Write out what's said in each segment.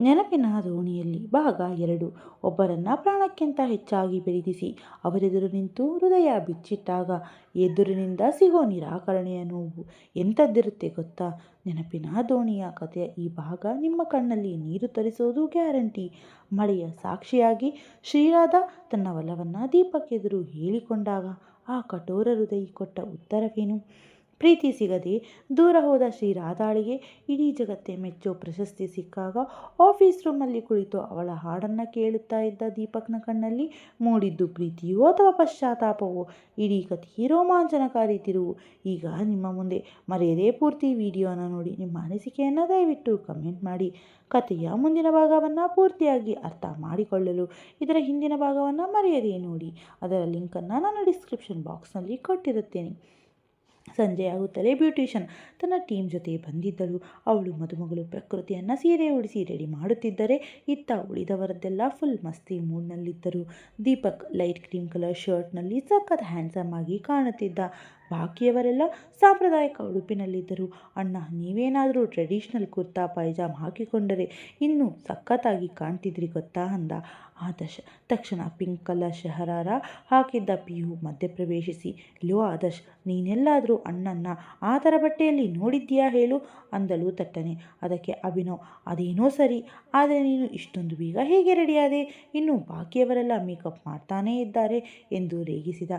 ನೆನಪಿನ ದೋಣಿಯಲ್ಲಿ ಭಾಗ 2. ಒಬ್ಬರನ್ನ ಪ್ರಾಣಕ್ಕಿಂತ ಹೆಚ್ಚಾಗಿ ಪ್ರೀತಿಸಿ ಅವರೆದುರು ನಿಂತು ಹೃದಯ ಬಿಚ್ಚಿಟ್ಟಾಗ ಎದುರಿನಿಂದ ಸಿಗೋ ನಿರಾಕರಣೆಯ ನೋವು ಎಂಥದ್ದಿರುತ್ತೆ ಗೊತ್ತಾ. ನೆನಪಿನ ದೋಣಿಯ ಕಥೆಯ ಈ ಭಾಗ ನಿಮ್ಮ ಕಣ್ಣಲ್ಲಿ ನೀರು ತರಿಸೋದು ಗ್ಯಾರಂಟಿ. ಮಳೆಯ ಸಾಕ್ಷಿಯಾಗಿ ಶ್ರೀರಾಧ ತನ್ನ ಒಲವನ್ನು ದೀಪಕ್ ಎದುರು ಹೇಳಿಕೊಂಡಾಗ ಆ ಕಠೋರ ಹೃದಯ ಕೊಟ್ಟ ಉತ್ತರವೇನು? ಪ್ರೀತಿ ಸಿಗದೆ ದೂರ ಹೋದ ಶ್ರೀರಾಧಾಳಿಗೆ ಇಡೀ ಜಗತ್ತೇ ಮೆಚ್ಚೋ ಪ್ರಶಸ್ತಿ ಸಿಕ್ಕಾಗ ಆಫೀಸ್ ರೂಮಲ್ಲಿ ಕುಳಿತು ಅವಳ ಹಾಡನ್ನು ಕೇಳುತ್ತಾ ಇದ್ದ ದೀಪಕ್ನ ಕಣ್ಣಲ್ಲಿ ಮೂಡಿದ್ದು ಪ್ರೀತಿಯೋ ಅಥವಾ ಪಶ್ಚಾತ್ತಾಪವೋ? ಇಡೀ ಕಥೆಯೇ ರೋಮಾಂಚನಕಾರಿ ತಿರುವು ಈಗ ನಿಮ್ಮ ಮುಂದೆ. ಮರೆಯದೇ ಪೂರ್ತಿ ವಿಡಿಯೋನ ನೋಡಿ ನಿಮ್ಮ ಅನಿಸಿಕೆಯನ್ನು ದಯವಿಟ್ಟು ಕಮೆಂಟ್ ಮಾಡಿ. ಕಥೆಯ ಮುಂದಿನ ಭಾಗವನ್ನು ಪೂರ್ತಿಯಾಗಿ ಅರ್ಥ ಮಾಡಿಕೊಳ್ಳಲು ಇದರ ಹಿಂದಿನ ಭಾಗವನ್ನು ಮರೆಯದೇ ನೋಡಿ. ಅದರ ಲಿಂಕನ್ನು ನಾನು ಡಿಸ್ಕ್ರಿಪ್ಷನ್ ಬಾಕ್ಸ್ನಲ್ಲಿ ಕೊಟ್ಟಿರುತ್ತೇನೆ. ಸಂಜೆಯಾಗುತ್ತಲೇ ಬ್ಯೂಟಿಷಿಯನ್ ತನ್ನ ಟೀಮ್ ಜೊತೆ ಬಂದಿದ್ದಳು. ಅವಳು ಮದುಮಗಳು ಪ್ರಕೃತಿಯನ್ನು ಸೀರೆ ಉಡಿಸಿ ರೆಡಿ ಮಾಡುತ್ತಿದ್ದರೆ ಇತ್ತ ಉಳಿದವರದ್ದೆಲ್ಲ ಫುಲ್ ಮಸ್ತಿ ಮೂಡ್ನಲ್ಲಿದ್ದರು. ದೀಪಕ್ ಲೈಟ್ ಕ್ರೀಮ್ ಕಲರ್ ಶರ್ಟ್ನಲ್ಲಿ ಸಖತ್ ಹ್ಯಾಂಡ್ಸಮ್ ಆಗಿ ಕಾಣುತ್ತಿದ್ದ. ಬಾಕಿಯವರೆಲ್ಲ ಸಾಂಪ್ರದಾಯಿಕ ಉಡುಪಿನಲ್ಲಿದ್ದರು. ಅಣ್ಣ, ನೀವೇನಾದರೂ ಟ್ರೆಡಿಷ್ನಲ್ ಕುರ್ತಾ ಪೈಜಾಮ್ ಹಾಕಿಕೊಂಡರೆ ಇನ್ನೂ ಸಖತ್ತಾಗಿ ಕಾಣ್ತಿದ್ರಿ ಗೊತ್ತಾ ಅಂದ ಆದರ್ಶ್. ತಕ್ಷಣ ಪಿಂಕ್ ಕಲರ್ ಶಹರಾರ ಹಾಕಿದ್ದ ಪಿಯು ಮಧ್ಯಪ್ರವೇಶಿಸಿ, ಲೋ ಆದರ್ಶ್, ನೀನೆಲ್ಲಾದರೂ ಅಣ್ಣನ್ನ ಆ ಥರ ಬಟ್ಟೆಯಲ್ಲಿ ನೋಡಿದ್ದೀಯಾ ಹೇಳು ಅಂದಳು ತಟ್ಟನೆ. ಅದಕ್ಕೆ ಅಭಿನವ್, ಅದೇನೋ ಸರಿ, ಆದರೆ ನೀನು ಇಷ್ಟೊಂದು ಬೇಗ ಹೇಗೆ ರೆಡಿಯಾದೆ? ಇನ್ನು ಬಾಕಿಯವರೆಲ್ಲ ಮೇಕಪ್ ಮಾಡ್ತಾನೇ ಇದ್ದಾರೆ ಎಂದು ರೇಗಿಸಿದ.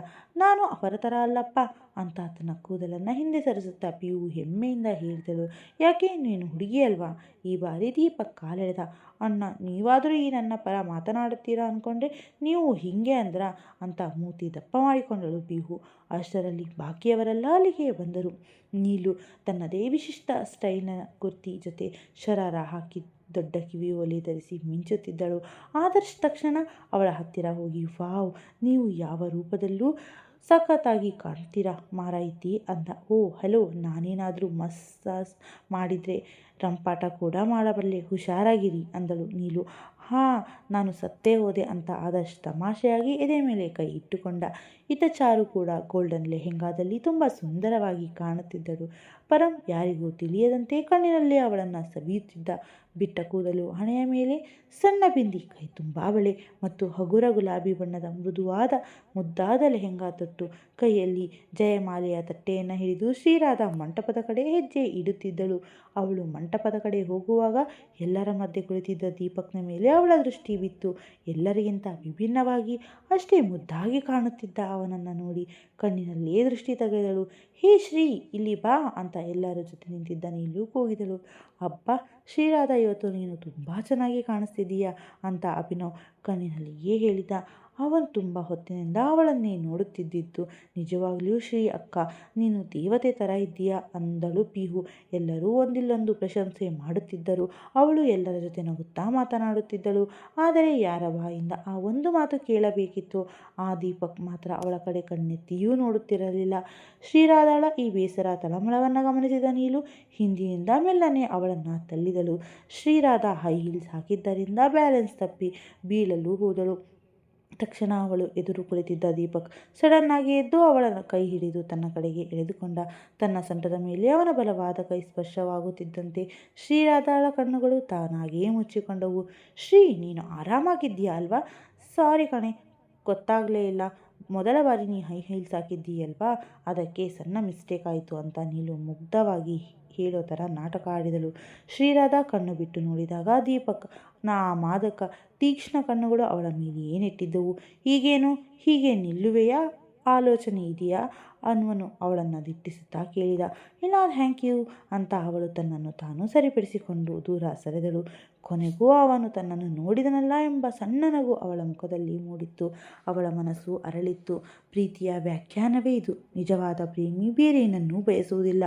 ನಾನು ಅವರ ಥರ ಅಲ್ಲಪ್ಪ ಅಂತ ತನ್ನ ಕೂದಲನ್ನು ಹಿಂದೆ ಸರಿಸುತ್ತಾ ಪಿಯು ಹೆಮ್ಮೆಯಿಂದ ಹೇಳಿದಳು. ಯಾಕೆ, ನೀನು ಹುಡುಗಿ ಅಲ್ವಾ? ಈ ಬಾರಿ ದೀಪಕ್ ಕಾಲೆಳೆದ. ಅಣ್ಣ, ನೀವಾದರೂ ಈ ನನ್ನ ಪರ ಮಾತನಾಡುತ್ತೀರಾ ಅಂದ್ಕೊಂಡೆ, ನೀವು ಹೀಗೆ ಅಂದ್ರ ಅಂತ ಮೂತಿ ದಪ್ಪ ಮಾಡಿಕೊಂಡಳು ಪಿಯು. ಅಷ್ಟರಲ್ಲಿ ಬಾಕಿಯವರೆಲ್ಲ ಅಲ್ಲಿಗೆ ಬಂದರು. ನೀಲು ತನ್ನದೇ ವಿಶಿಷ್ಟ ಸ್ಟೈಲ್ನ ಕುರ್ತಿ ಜೊತೆ ಶರಾರ ಹಾಕಿ ದೊಡ್ಡ ಕಿವಿ ಓಲೆ ಧರಿಸಿ ಮಿಂಚುತ್ತಿದ್ದಳು. ಆದರ್ಶ್ ತಕ್ಷಣ ಅವಳ ಹತ್ತಿರ ಹೋಗಿ, ವಾವ್, ನೀವು ಯಾವ ರೂಪದಲ್ಲೂ ಸಖತ್ತಾಗಿ ಕಾಣ್ತೀರಾ ಮಾರಾಯಿತಿ ಅಂದ. ಓ ಹಲೋ, ನಾನೇನಾದರೂ ಮಸಾಜ್ ಮಾಡಿದರೆ ರಂಪಾಟ ಕೂಡ ಮಾಡಬಲ್ಲೆ, ಹುಷಾರಾಗಿರಿ ಅಂದಳು ನೀಲು. ಹಾಂ, ನಾನು ಸತ್ತೇ ಹೋದೆ ಅಂತ ಆದರ್ಶ್ ತಮಾಷೆಯಾಗಿ ಎದೆ ಮೇಲೆ ಕೈ ಇಟ್ಟುಕೊಂಡ. ಇತ್ತ ಚಾರು ಕೂಡ ಗೋಲ್ಡನ್ ಲೆಹೆಂಗಾದಲ್ಲಿ ತುಂಬ ಸುಂದರವಾಗಿ ಕಾಣುತ್ತಿದ್ದಳು. ಪರಂ ಯಾರಿಗೂ ತಿಳಿಯದಂತೆ ಕಣ್ಣಿನಲ್ಲಿ ಅವಳನ್ನು ಸವಿಯುತ್ತಿದ್ದ. ಬಿಟ್ಟ ಕೂದಲು, ಹಣೆಯ ಮೇಲೆ ಸಣ್ಣ ಬಿಂದಿ, ಕೈ ತುಂಬ ಬಳೆ ಮತ್ತು ಹಗುರ ಗುಲಾಬಿ ಬಣ್ಣದ ಮೃದುವಾದ ಮುದ್ದಾದ ಲೆಹೆಂಗಾ ತೊಟ್ಟು ಕೈಯಲ್ಲಿ ಜಯಮಾಲೆಯ ತಟ್ಟೆಯನ್ನು ಹಿಡಿದು ಶ್ರೀರಾಧ ಮಂಟಪದ ಕಡೆ ಹೆಜ್ಜೆ ಇಡುತ್ತಿದ್ದಳು. ಅವಳು ಮಂಟಪದ ಕಡೆ ಹೋಗುವಾಗ ಎಲ್ಲರ ಮಧ್ಯೆ ಕುಳಿತಿದ್ದ ದೀಪಕ್ನ ಮೇಲೆ ಅವಳ ದೃಷ್ಟಿ ಬಿತ್ತು. ಎಲ್ಲರಿಗಿಂತ ವಿಭಿನ್ನವಾಗಿ ಅಷ್ಟೇ ಮುದ್ದಾಗಿ ಕಾಣುತ್ತಿದ್ದ ಅವನನ್ನು ನೋಡಿ ಕಣ್ಣಿನಲ್ಲೇ ದೃಷ್ಟಿ ತೆಗೆದಳು. ಹೇ ಶ್ರೀ, ಇಲ್ಲಿ ಬಾ ಅಂತ ಎಲ್ಲರ ಜೊತೆ ನಿಂತಿದ್ದ ನೀಲು ಕೂಗಿದಳು. ಅಬ್ಬಾ ಶ್ರೀರಾಧ, ಇವತ್ತು ನೀನು ತುಂಬ ಚೆನ್ನಾಗಿ ಕಾಣಿಸ್ತಿದ್ದೀಯಾ ಅಂತ ಅಭಿನವ್ ಕಣ್ಣಿನಲ್ಲಿಯೇ ಹೇಳಿದ. ಅವನು ತುಂಬ ಹೊತ್ತಿನಿಂದ ಅವಳನ್ನೇ ನೋಡುತ್ತಿದ್ದಿದ್ದು. ನಿಜವಾಗ್ಲೂ ಶ್ರೀ ಅಕ್ಕ, ನೀನು ದೇವತೆ ಥರ ಇದ್ದೀಯಾ ಅಂದಳು ಪಿಹು. ಎಲ್ಲರೂ ಒಂದಿಲ್ಲೊಂದು ಪ್ರಶಂಸೆ ಮಾಡುತ್ತಿದ್ದರು. ಅವಳು ಎಲ್ಲರ ಜೊತೆ ನಗುತ್ತಾ ಮಾತನಾಡುತ್ತಿದ್ದಳು. ಆದರೆ ಯಾರ ಬಾಯಿಂದ ಆ ಒಂದು ಮಾತು ಕೇಳಬೇಕಿತ್ತು? ಆ ದೀಪಕ್ ಮಾತ್ರ ಅವಳ ಕಡೆ ಕಣ್ಣೆತ್ತಿಯೂ ನೋಡುತ್ತಿರಲಿಲ್ಲ. ಶ್ರೀರಾಧಾಳ ಈ ಬೇಸರ ತಳಮಳವನ್ನು ಗಮನಿಸಿದ ನೀಲು ಹಿಂದಿನಿಂದ ಮೆಲ್ಲನೆ ಅವಳನ್ನು ತಳ್ಳಿದಳು. ಶ್ರೀರಾಧ ಹೈ ಹೀಲ್ಸ್ ಹಾಕಿದ್ದರಿಂದ ಬ್ಯಾಲೆನ್ಸ್ ತಪ್ಪಿ ಬೀಳಲು ಹೋದಳು. ತಕ್ಷಣ ಅವಳು ಎದುರು ಕುಳಿತಿದ್ದ ದೀಪಕ್ ಸಡನ್ನಾಗಿ ಎದ್ದು ಅವಳ ಕೈ ಹಿಡಿದು ತನ್ನ ಕಡೆಗೆ ಎಳೆದುಕೊಂಡ. ತನ್ನ ಸೊಂಟದ ಮೇಲೆ ಅವನ ಬಲವಾದ ಕೈ ಸ್ಪರ್ಶವಾಗುತ್ತಿದ್ದಂತೆ ಶ್ರೀರಾಧಾಳ ಕಣ್ಣುಗಳು ತಾನಾಗಿಯೇ ಮುಚ್ಚಿಕೊಂಡವು. ಶ್ರೀ, ನೀನು ಆರಾಮಾಗಿದ್ದೀಯಾ ಅಲ್ವಾ? ಸಾರಿ ಕಣೆ, ಗೊತ್ತಾಗಲೇ ಇಲ್ಲ. ಮೊದಲ ಬಾರಿ ನೀ ಹೈ ಹೀಲ್ಸ್ ಹಾಕಿದ್ದೀಯಲ್ವಾ, ಅದಕ್ಕೆ ಸಣ್ಣ ಮಿಸ್ಟೇಕ್ ಆಯಿತು ಅಂತ ನೀನು ಮುಗ್ಧವಾಗಿ ಹೇಳೋ ಥರ ನಾಟಕ ಆಡಿದಳು. ಶ್ರೀರಾಧ ಕಣ್ಣು ಬಿಟ್ಟು ನೋಡಿದಾಗ ದೀಪಕ್ ಮಾದಕ ತೀಕ್ಷ್ಣ ಕಣ್ಣುಗಳು ಅವಳ ಮೇಲೆಯೇ ನೆಟ್ಟಿದ್ದವು. ಈಗೇನು, ಹೀಗೆ ನಿಲ್ಲುವೆಯಾ? ಆಲೋಚನೆ ಇದೆಯಾ ಅನ್ನುವನು ಅವಳನ್ನು ದಿಟ್ಟಿಸುತ್ತಾ ಕೇಳಿದ. ಇಲ್ಲ, ಥ್ಯಾಂಕ್ ಯು ಅಂತ ಅವಳು ತನ್ನನ್ನು ತಾನು ಸರಿಪಡಿಸಿಕೊಂಡು ದೂರ ಸರಿದಳು. ಕೊನೆಗೂ ಅವನು ತನ್ನನ್ನು ನೋಡಿದನಲ್ಲ ಎಂಬ ಸಣ್ಣ ನಗು ಅವಳ ಮುಖದಲ್ಲಿ ಮೂಡಿತ್ತು. ಅವಳ ಮನಸ್ಸು ಅರಳಿತ್ತು. ಪ್ರೀತಿಯ ವ್ಯಾಖ್ಯಾನವೇ ಇದು. ನಿಜವಾದ ಪ್ರೇಮಿ ಬೇರೇನನ್ನೂ ಬಯಸುವುದಿಲ್ಲ.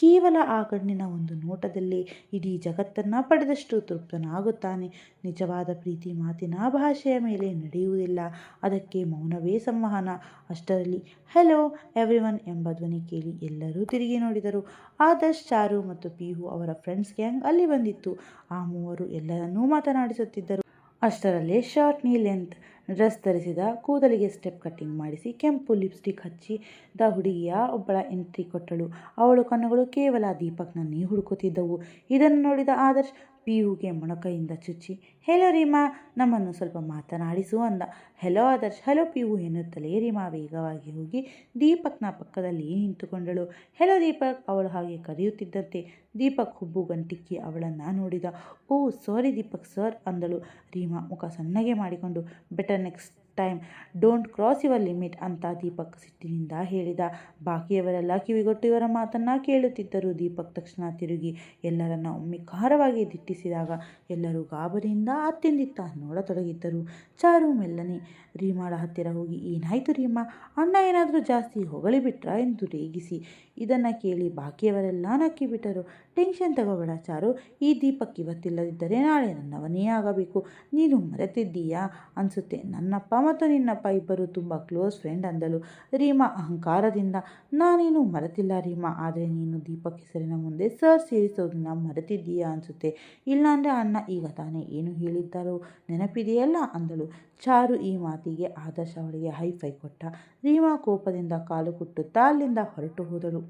ಕೇವಲ ಆ ಕಣ್ಣಿನ ಒಂದು ನೋಟದಲ್ಲೇ ಇಡೀ ಜಗತ್ತನ್ನು ಪಡೆದಷ್ಟು ತೃಪ್ತನಾಗುತ್ತಾನೆ. ನಿಜವಾದ ಪ್ರೀತಿ ಮಾತಿನ ಭಾಷೆಯ ಮೇಲೆ ನಡೆಯುವುದಿಲ್ಲ, ಅದಕ್ಕೆ ಮೌನವೇ ಸಂವಹನ. ಅಷ್ಟರಲ್ಲಿ ಹೆಲೋ ಎವ್ರಿವನ್ ಎಂಬ ಧ್ವನಿ ಕೇಳಿ ಎಲ್ಲರೂ ತಿರುಗಿ ನೋಡಿದರು. ಆದರ್ಶ್, ಚಾರು ಮತ್ತು ಪಿಹು ಅವರ ಫ್ರೆಂಡ್ಸ್ ಗ್ಯಾಂಗ್ ಅಲ್ಲಿ ಬಂದಿತ್ತು. ಆ ಮೂವರು ಎಲ್ಲರನ್ನೂ ಮಾತನಾಡಿಸುತ್ತಿದ್ದರು. ಅಷ್ಟರಲ್ಲೇ ಶರ್ಟ್ ನೀ ಲೆಂತ್ ಡ್ರೆಸ್ ಧರಿಸಿದ, ಕೂದಲಿಗೆ ಸ್ಟೆಪ್ ಕಟ್ಟಿಂಗ್ ಮಾಡಿಸಿ ಕೆಂಪು ಲಿಪ್ಸ್ಟಿಕ್ ಹಚ್ಚಿದ ಹುಡುಗಿಯ ಒಬ್ಬಳ ಎಂಟ್ರಿ ಕೊಟ್ಟಳು. ಅವಳ ಕಣ್ಣುಗಳು ಕೇವಲ ದೀಪಕ್ನನ್ನೇ ಹುಡುಕುತ್ತಿದ್ದವು. ಇದನ್ನು ನೋಡಿದ ಆದರ್ಶ್, ಪಿಯುಗೆ ಮೊಣಕೈಯಿಂದ ಚುಚ್ಚಿ, ಹೆಲೋ ರೀಮಾ, ನಮ್ಮನ್ನು ಸ್ವಲ್ಪ ಮಾತನಾಡಿಸು ಅಂದ. ಹೆಲೋ ಆದರ್ಶ್, ಹೆಲೋ ಪಿಯು ಎನ್ನುತ್ತಲೇ ರೀಮಾ ವೇಗವಾಗಿ ಹೋಗಿ ದೀಪಕ್ನ ಪಕ್ಕದಲ್ಲಿ ನಿಂತುಕೊಂಡಳು. ಹೆಲೋ ದೀಪಕ್, ಅವಳು ಹಾಗೆ ಕರೆಯುತ್ತಿದ್ದಂತೆ ದೀಪಕ್ ಹುಬ್ಬು ಗಂಟಿಕ್ಕಿ ಅವಳನ್ನು ನೋಡಿದ. ಓ ಸಾರಿ ದೀಪಕ್ ಸರ್ ಅಂದಳು ರೀಮಾ ಮುಖ ಸಣ್ಣಗೆ ಮಾಡಿಕೊಂಡು. Better next time don't cross your limit ಅಂತ ದೀಪಕ್ ಸಿಟ್ಟಿನಿಂದ ಹೇಳಿದ. ಬಾಕಿಯವರೆಲ್ಲ ಕಿವಿಗೊಟ್ಟು ಇವರ ಮಾತನ್ನ ಕೇಳುತ್ತಿದ್ದರು. ದೀಪಕ್ ತಕ್ಷಣ ತಿರುಗಿ ಎಲ್ಲರನ್ನ ಒಮ್ಮೆ ಖಾರವಾಗಿ ದಿಟ್ಟಿಸಿದಾಗ ಎಲ್ಲರೂ ಗಾಬರಿಯಿಂದ ಅತ್ತಿಂದಿತ್ತ ನೋಡತೊಡಗಿದ್ದರು. ಚಾರು ಮೆಲ್ಲನೆ ರೀಮಾಳ ಹತ್ತಿರ ಹೋಗಿ, ಏನಾಯ್ತು ರೀಮಾ, ಅಣ್ಣ ಏನಾದರೂ ಜಾಸ್ತಿ ಹೊಗಳಿಬಿಟ್ರಾ ಎಂದು ರೇಗಿಸಿ. ಇದನ್ನು ಕೇಳಿ ಬಾಕಿಯವರೆಲ್ಲ ನಕ್ಕಿಬಿಟ್ಟರು. ಟೆನ್ಷನ್ ತಗೋಬೇಡ ಚಾರು, ಈ ದೀಪಕ್ ಇವತ್ತಿಲ್ಲದಿದ್ದರೆ ನಾಳೆ ನನ್ನವನೇ ಆಗಬೇಕು. ನೀನು ಮರೆತಿದ್ದೀಯಾ ಅನಿಸುತ್ತೆ, ನನ್ನಪ್ಪ ಮತ್ತು ನಿನ್ನಪ್ಪ ಇಬ್ಬರು ತುಂಬ ಕ್ಲೋಸ್ ಫ್ರೆಂಡ್ ಅಂದಳು ರೀಮಾ ಅಹಂಕಾರದಿಂದ. ನಾನೇನು ಮರೆತಿಲ್ಲ ರೀಮಾ, ಆದರೆ ನೀನು ದೀಪಕ್ ಹೆಸರಿನ ಮುಂದೆ ಸರ್ ಸೇರಿಸೋದನ್ನ ಮರೆತಿದ್ದೀಯಾ ಅನಿಸುತ್ತೆ. ಇಲ್ಲಾಂದರೆ ಅಣ್ಣ ಈಗ ತಾನೇ ಏನು ಹೇಳಿದ್ದಾರೋ ನೆನಪಿದೆಯಲ್ಲ ಅಂದಳು. ಚಾರು ಈ ಮಾತಿಗೆ ಆದರ್ಶ ಅವಳಿಗೆ ಹೈಫೈ ಕೊಟ್ಟ. ರೀಮಾ ಕೋಪದಿಂದ ಕಾಲು ಕುಟ್ಟುತ್ತಾ ಅಲ್ಲಿಂದ ಹೊರಟು ಹೋದಳು.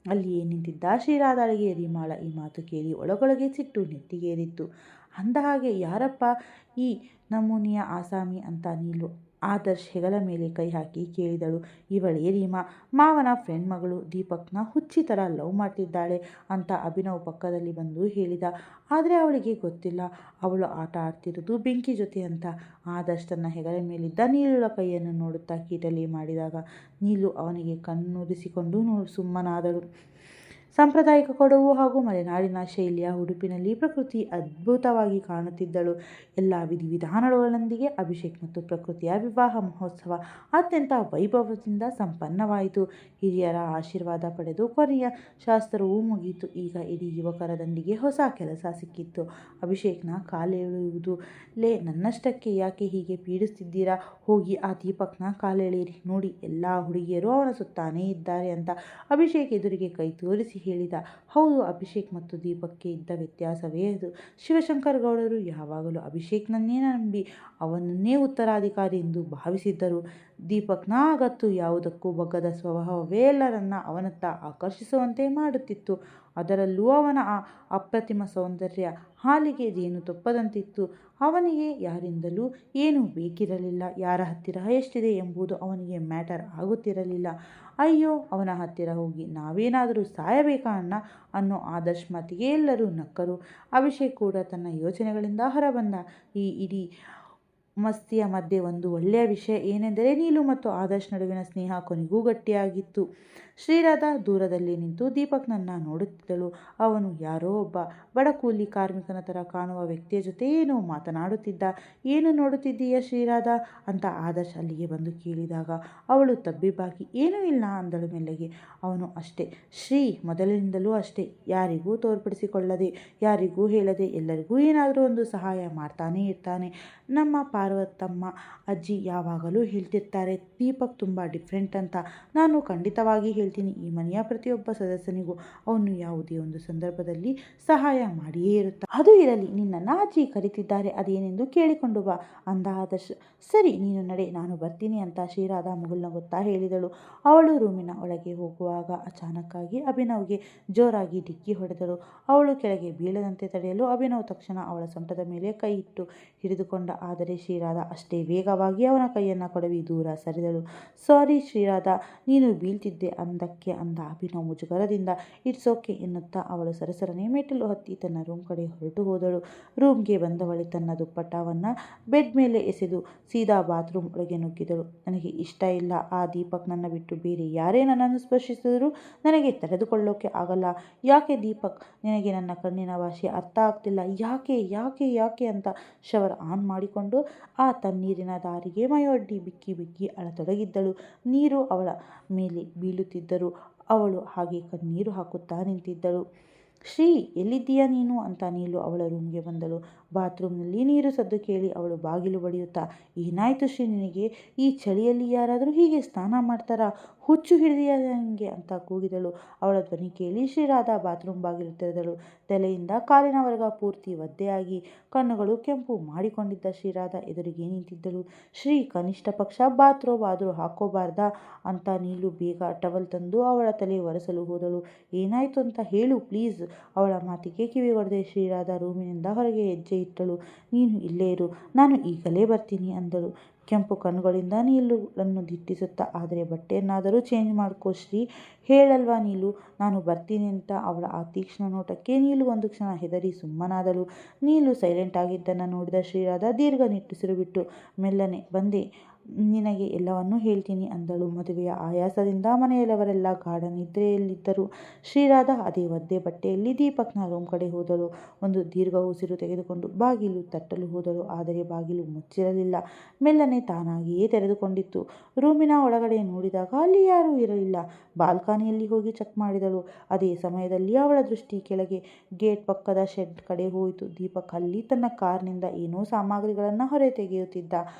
ಅಲ್ಲಿಯೇ ನಿಂತಿದ್ದ ಶ್ರೀರಾಧಾಳಿಗೆ ರೀಮಾಳ ಈ ಮಾತು ಕೇಳಿ ಒಳಗೊಳಗೆ ಸಿಟ್ಟು ನೆತ್ತಿಗೇರಿತ್ತು. ಅಂದ ಹಾಗೆ ಯಾರಪ್ಪ ಈ ನಮೂನಿಯ ಆಸಾಮಿ ಅಂತ ನೀಲು ಆದರ್ಶ್ ಹೆಗಲ ಮೇಲೆ ಕೈ ಹಾಕಿ ಕೇಳಿದಳು. ಇವಳೇ ರೀಮಾ, ಮಾವನ ಫ್ರೆಂಡ್ ಮಗಳು, ದೀಪಕ್ನ ಹುಚ್ಚಿ ಥರ ಲವ್ ಮಾಡ್ತಿದ್ದಾಳೆ ಅಂತ ಅಭಿನವ್ ಪಕ್ಕದಲ್ಲಿ ಬಂದು ಹೇಳಿದ. ಆದರೆ ಅವಳಿಗೆ ಗೊತ್ತಿಲ್ಲ ಅವಳು ಆಟ ಆಡ್ತಿರೋದು ಬೆಂಕಿ ಜೊತೆ ಅಂತ. ಆದರ್ಶ್ ತನ್ನ ಹೆಗಲ ಮೇಲಿದ್ದ ನೀಲುಳ ಕೈಯನ್ನು ನೋಡುತ್ತಾ ಕೀಟಲೆ ಮಾಡಿದಾಗ ನೀಲು ಅವನಿಗೆ ಕಣ್ಣುರಿಸಿಕೊಂಡು ಸುಮ್ಮನಾದಳು. ಸಾಂಪ್ರದಾಯಿಕ ಕೊಡವು ಹಾಗೂ ಮಲೆನಾಡಿನ ಶೈಲಿಯ ಉಡುಪಿನಲ್ಲಿ ಪ್ರಕೃತಿ ಅದ್ಭುತವಾಗಿ ಕಾಣುತ್ತಿದ್ದಳು. ಎಲ್ಲ ವಿಧಿವಿಧಾನಗಳೊಂದಿಗೆ ಅಭಿಷೇಕ್ ಮತ್ತು ಪ್ರಕೃತಿಯ ವಿವಾಹ ಮಹೋತ್ಸವ ಅತ್ಯಂತ ವೈಭವದಿಂದ ಸಂಪನ್ನವಾಯಿತು. ಹಿರಿಯರ ಆಶೀರ್ವಾದ ಪಡೆದು ಕೊನೆಯ ಶಾಸ್ತ್ರವೂ ಮುಗಿಯಿತು. ಈಗ ಇಡೀ ಯುವಕರ ದಂಡಿಗೆ ಹೊಸ ಕೆಲಸ ಸಿಕ್ಕಿತ್ತು. ಅಭಿಷೇಕ್ನ ಕಾಲೆಳೆಯುವುದು. ಲೇ, ನನ್ನಷ್ಟಕ್ಕೆ ಯಾಕೆ ಹೀಗೆ ಪೀಡಿಸ್ತಿದ್ದೀರಾ, ಹೋಗಿ ಆ ದೀಪಕ್ನ ಕಾಲೆಳೆಯಿರಿ, ನೋಡಿ ಎಲ್ಲ ಹುಡುಗಿಯರು ಅವನ ಸುತ್ತಾನೇ ಇದ್ದಾರೆ ಅಂತ ಅಭಿಷೇಕ್ ಎದುರಿಗೆ ಕೈ ತೋರಿಸಿ ಹೇಳಿದ. ಹೌದು, ಅಭಿಷೇಕ್ ಮತ್ತು ದೀಪಕ್ಗೆ ಇದ್ದ ವ್ಯತ್ಯಾಸವೇ ಅದು. ಶಿವಶಂಕರ್ ಗೌಡರು ಯಾವಾಗಲೂ ಅಭಿಷೇಕ್ನನ್ನೇ ನಂಬಿ ಅವನನ್ನೇ ಉತ್ತರಾಧಿಕಾರಿ ಎಂದು ಭಾವಿಸಿದ್ದರು. ದೀಪಕ್ನ ಗತ್ತು ಯಾವುದಕ್ಕೂ ಬಗ್ಗದ ಸ್ವಭಾವವೇ ಎಲ್ಲರನ್ನ ಅವನತ್ತ ಆಕರ್ಷಿಸುವಂತೆ ಮಾಡುತ್ತಿತ್ತು. ಅದರಲ್ಲೂ ಅವನ ಆ ಅಪ್ರತಿಮ ಸೌಂದರ್ಯ ಹಾಲಿಗೆ ಜೇನುತುಪ್ಪದಂತಿತ್ತು. ಅವನಿಗೆ ಯಾರಿಂದಲೂ ಏನೂ ಬೇಕಿರಲಿಲ್ಲ. ಯಾರ ಹತ್ತಿರ ಎಷ್ಟಿದೆ ಎಂಬುದು ಅವನಿಗೆ ಮ್ಯಾಟರ್ ಆಗುತ್ತಿರಲಿಲ್ಲ. ಅಯ್ಯೋ, ಅವನ ಹತ್ತಿರ ಹೋಗಿ ನಾವೇನಾದರೂ ಸಾಯಬೇಕಾ ಅಣ್ಣ ಅನ್ನೋ ಆದರ್ಶ್ ಮಾತಿಗೆ ಎಲ್ಲರೂ ನಕ್ಕರು. ಅಭಿಷೇಕ್ ಕೂಡ ತನ್ನ ಯೋಚನೆಗಳಿಂದ ಹೊರಬಂದ. ಈ ಇಡೀ ಮಸ್ತಿಯ ಮಧ್ಯೆ ಒಂದು ಒಳ್ಳೆಯ ವಿಷಯ ಏನೆಂದರೆ ನೀಲು ಮತ್ತು ಆದರ್ಶ್ ನಡುವಿನ ಸ್ನೇಹ ಕೊನೆಗೂ ಗಟ್ಟಿಯಾಗಿತ್ತು. ಶ್ರೀರಾಧಾ ದೂರದಲ್ಲಿ ನಿಂತು ದೀಪಕ್ನನ್ನ ನೋಡುತ್ತಿದ್ದಳು. ಅವನು ಯಾರೋ ಒಬ್ಬ ಬಡ ಕೂಲಿ ಕಾರ್ಮಿಕನ ಥರ ಕಾಣುವ ವ್ಯಕ್ತಿಯ ಜೊತೆ ಏನೋ ಮಾತನಾಡುತ್ತಿದ್ದ. ಏನು ನೋಡುತ್ತಿದ್ದೀಯ ಶ್ರೀರಾಧಾ ಅಂತ ಆದರ್ಶ್ ಅಲ್ಲಿಗೆ ಬಂದು ಕೇಳಿದಾಗ ಅವಳು ತಬ್ಬಿಬ್ಬಾಗಿ ಏನೂ ಇಲ್ಲ ಅಂದಳು ಮೆಲ್ಲಗೆ. ಅವನು ಅಷ್ಟೇ ಶ್ರೀ, ಮೊದಲಿನಿಂದಲೂ ಅಷ್ಟೇ, ಯಾರಿಗೂ ತೋರ್ಪಡಿಸಿಕೊಳ್ಳದೆ, ಯಾರಿಗೂ ಹೇಳದೆ ಎಲ್ಲರಿಗೂ ಏನಾದರೂ ಒಂದು ಸಹಾಯ ಮಾಡ್ತಾನೇ ಇರ್ತಾನೆ. ನಮ್ಮ ಪಾರ್ವತಮ್ಮ ಅಜ್ಜಿ ಯಾವಾಗಲೂ ಹೇಳ್ತಿರ್ತಾರೆ, ದೀಪಕ್ ತುಂಬ ಡಿಫ್ರೆಂಟ್ ಅಂತ. ನಾನು ಖಂಡಿತವಾಗಿ ಹೇಳ್ತೀನಿ, ಈ ಮನೆಯ ಪ್ರತಿಯೊಬ್ಬ ಸದಸ್ಯನಿಗೂ ಅವನು ಯಾವುದೇ ಒಂದು ಸಂದರ್ಭದಲ್ಲಿ ಸಹಾಯ ಮಾಡಿಯೇ ಇರುತ್ತಾನೆ. ಅದು ಇರಲಿ, ನಿನ್ನನ್ನು ಅಜ್ಜಿ ಕರೀತಿದ್ದಾರೆ, ಅದೇನೆಂದು ಕೇಳಿಕೊಂಡು ಬಾ ಅಂದ ಆದರ್ಶ್. ಸರಿ, ನೀನು ನಡೆ, ನಾನು ಬರ್ತೀನಿ ಅಂತ ಶ್ರೀರಾಧಾ ಮುಗುಳ್ನಗುತ್ತಾ ಹೇಳಿದಳು. ಅವಳು ರೂಮಿನ ಒಳಗೆ ಹೋಗುವಾಗ ಅಚಾನಕ್ಕಾಗಿ ಅಭಿನವ್ಗೆ ಜೋರಾಗಿ ಡಿಕ್ಕಿ ಹೊಡೆದಳು. ಅವಳು ಕೆಳಗೆ ಬೀಳದಂತೆ ತಡೆಯಲು ಅಭಿನವ್ ತಕ್ಷಣ ಅವಳ ಸೊಂಟದ ಮೇಲೆ ಕೈ ಇಟ್ಟು ಹಿಡಿದುಕೊಂಡ. ಆದರೆ ಶ್ರೀರಾಧಾ ಅಷ್ಟೇ ವೇಗವಾಗಿ ಅವನ ಕೈಯನ್ನು ಕೊಡವಿ ದೂರ ಸರಿದಳು. ಸಾರಿ ಶ್ರೀರಾಧಾ, ನೀನು ಬೀಳ್ತಿದ್ದೆ ಅಂದಕ್ಕೆ ಅಂದ ಅಭಿನವ್ ಮುಜುಗರದಿಂದ. ಇಟ್ಸ್ ಓಕೆ ಎನ್ನುತ್ತಾ ಅವಳು ಸರಸರನೆ ಮೆಟ್ಟಿಲು ಹತ್ತಿ ತನ್ನ ರೂಮ್ ಕಡೆ ಹೊರಟು ಹೋದಳು. ರೂಮ್ಗೆ ಬಂದವಳೆ ತನ್ನ ದುಪ್ಪಟ್ಟವನ್ನು ಬೆಡ್ ಮೇಲೆ ಎಸೆದು ಸೀದಾ ಬಾತ್ರೂಮ್ ಒಳಗೆ ನುಗ್ಗಿದಳು. ನನಗೆ ಇಷ್ಟ ಇಲ್ಲ, ಆ ದೀಪಕ್ ನನ್ನ ಬಿಟ್ಟು ಬೇರೆ ಯಾರೇ ನನ್ನನ್ನು ಸ್ಪರ್ಶಿಸಿದರೂ ನನಗೆ ತಡೆದುಕೊಳ್ಳೋಕೆ ಆಗಲ್ಲ. ಯಾಕೆ ದೀಪಕ್, ನಿನಗೆ ನನ್ನ ಕಣ್ಣಿನ ಭಾಷೆ ಅರ್ಥ ಆಗ್ತಿಲ್ಲ. ಯಾಕೆ ಯಾಕೆ ಯಾಕೆ ಅಂತ ಶವರ್ ಆನ್ ಮಾಡಿಕೊಂಡು ಆ ತಣ್ಣೀರಿನ ದಾರಿಗೆ ಮೈಯೊಡ್ಡಿ ಬಿಕ್ಕಿ ಬಿಕ್ಕಿ ಅಳತೊಡಗಿದ್ದಳು. ನೀರು ಅವಳ ಮೇಲೆ ಬೀಳುತ್ತಿದ್ದರೂ ಅವಳು ಹಾಗೆ ಕಣ್ಣೀರು ಹಾಕುತ್ತಾ ನಿಂತಿದ್ದಳು. ಶ್ರೀ, ಎಲ್ಲಿದ್ದೀಯಾ ನೀನು ಅಂತ ನೀಲು ಅವಳ ರೂಮ್ಗೆ ಬಂದಳು. ಬಾತ್ರೂಮ್ನಲ್ಲಿ ನೀರು ಸದ್ದು ಕೇಳಿ ಅವಳು ಬಾಗಿಲು ಬಡಿಯುತ್ತಾ, ಏನಾಯ್ತು ಶ್ರೀ ನಿನಗೆ? ಈ ಚಳಿಯಲ್ಲಿ ಯಾರಾದರೂ ಹೀಗೆ ಸ್ನಾನ ಮಾಡ್ತಾರಾ? ಹುಚ್ಚು ಹಿಡಿದಿಯಾ ನಿನಗೆ ಅಂತ ಕೂಗಿದಳು. ಅವಳ ಧ್ವನಿ ಕೇಳಿ ಶ್ರೀರಾಧಾ ಬಾತ್ರೂಮ್ ಬಾಗಿಲು ತೆರೆದಳು. ತಲೆಯಿಂದ ಕಾಲಿನವರೆಗ ಪೂರ್ತಿ ಒದ್ದೆಯಾಗಿ ಕಣ್ಣುಗಳು ಕೆಂಪು ಮಾಡಿಕೊಂಡಿದ್ದ ಶ್ರೀರಾಧಾ ಎದುರಿಗೆ ನಿಂತಿದ್ದಳು. ಶ್ರೀ, ಕನಿಷ್ಠ ಪಕ್ಷ ಬಾತ್ರೂಮ್ ಆದರೂ ಹಾಕೋಬಾರ್ದಾ ಅಂತ ನೀಲು ಬೇಗ ಟವಲ್ ತಂದು ಅವಳ ತಲೆ ಒರೆಸಲು ಹೋದಳು. ಏನಾಯ್ತು ಅಂತ ಹೇಳು ಪ್ಲೀಸ್. ಅವಳ ಮಾತಿಗೆ ಕಿವಿಗೊಡದೆ ಶ್ರೀರಾಧಾ ರೂಮಿನಿಂದ ಹೊರಗೆ ಹೆಜ್ಜೆ ಇಟ್ಟಳು. ನೀನು ಇಲ್ಲೇ ಇರು, ನಾನು ಈಗಲೇ ಬರ್ತೀನಿ ಅಂದಳು ಕೆಂಪು ಕಣ್ಣುಗಳಿಂದ ನೀಲುಳನ್ನು ದಿಟ್ಟಿಸುತ್ತಾ. ಆದರೆ ಬಟ್ಟೆಯನ್ನಾದರೂ ಚೇಂಜ್ ಮಾಡ್ಕೋ ಶ್ರೀ, ಹೇಳಲ್ವಾ ನೀಲು ನಾನು ಬರ್ತೀನಿ ಅಂತ. ಅವಳ ಆ ತೀಕ್ಷ್ಣ ನೋಟಕ್ಕೆ ನೀಲು ಒಂದು ಕ್ಷಣ ಹೆದರಿ ಸುಮ್ಮನಾದಳು. ನೀಲು ಸೈಲೆಂಟ್ ಆಗಿದ್ದನ್ನು ನೋಡಿದ ಶ್ರೀರಾಧಾ ದೀರ್ಘ ನಿಟ್ಟುಸಿರು ಬಿಟ್ಟು, ಮೆಲ್ಲನೆ ಬಂದೆ, ನಿನಗೆ ಎಲ್ಲವನ್ನೂ ಹೇಳ್ತೀನಿ ಅಂದಳು. ಮದುವೆಯ ಆಯಾಸದಿಂದ ಮನೆಯವರೆಲ್ಲ ಗಾಢ ನಿದ್ರೆಯಲ್ಲಿದ್ದರು. ಶ್ರೀರಾಧಾ ಅದೇ ಒದ್ದೆ ಬಟ್ಟೆಯಲ್ಲಿ ದೀಪಕ್ನ ರೂಮ್ ಕಡೆ ಹೋದಳು. ಒಂದು ದೀರ್ಘ ಉಸಿರು ತೆಗೆದುಕೊಂಡು ಬಾಗಿಲು ತಟ್ಟಲು ಹೋದಳು. ಆದರೆ ಬಾಗಿಲು ಮುಚ್ಚಿರಲಿಲ್ಲ, ಮೆಲ್ಲನೆ ತಾನಾಗಿಯೇ ತೆರೆದುಕೊಂಡಿತ್ತು. ರೂಮಿನ ಒಳಗಡೆ ನೋಡಿದಾಗ ಅಲ್ಲಿ ಯಾರೂ ಇರಲಿಲ್ಲ. ಬಾಲ್ಕನಿಯಲ್ಲಿ ಹೋಗಿ ಚೆಕ್ ಮಾಡಿದಳು. ಅದೇ ಸಮಯದಲ್ಲಿ ಅವಳ ದೃಷ್ಟಿ ಕೆಳಗೆ ಗೇಟ್ ಪಕ್ಕದ ಶೆಡ್ ಕಡೆ ಹೋಯಿತು. ದೀಪಕ್ ಅಲ್ಲಿ ತನ್ನ ಕಾರ್ನಿಂದ ಏನೋ ಸಾಮಗ್ರಿಗಳನ್ನು ಹೊರ ತೆಗೆಯುತ್ತಿದ್ದ.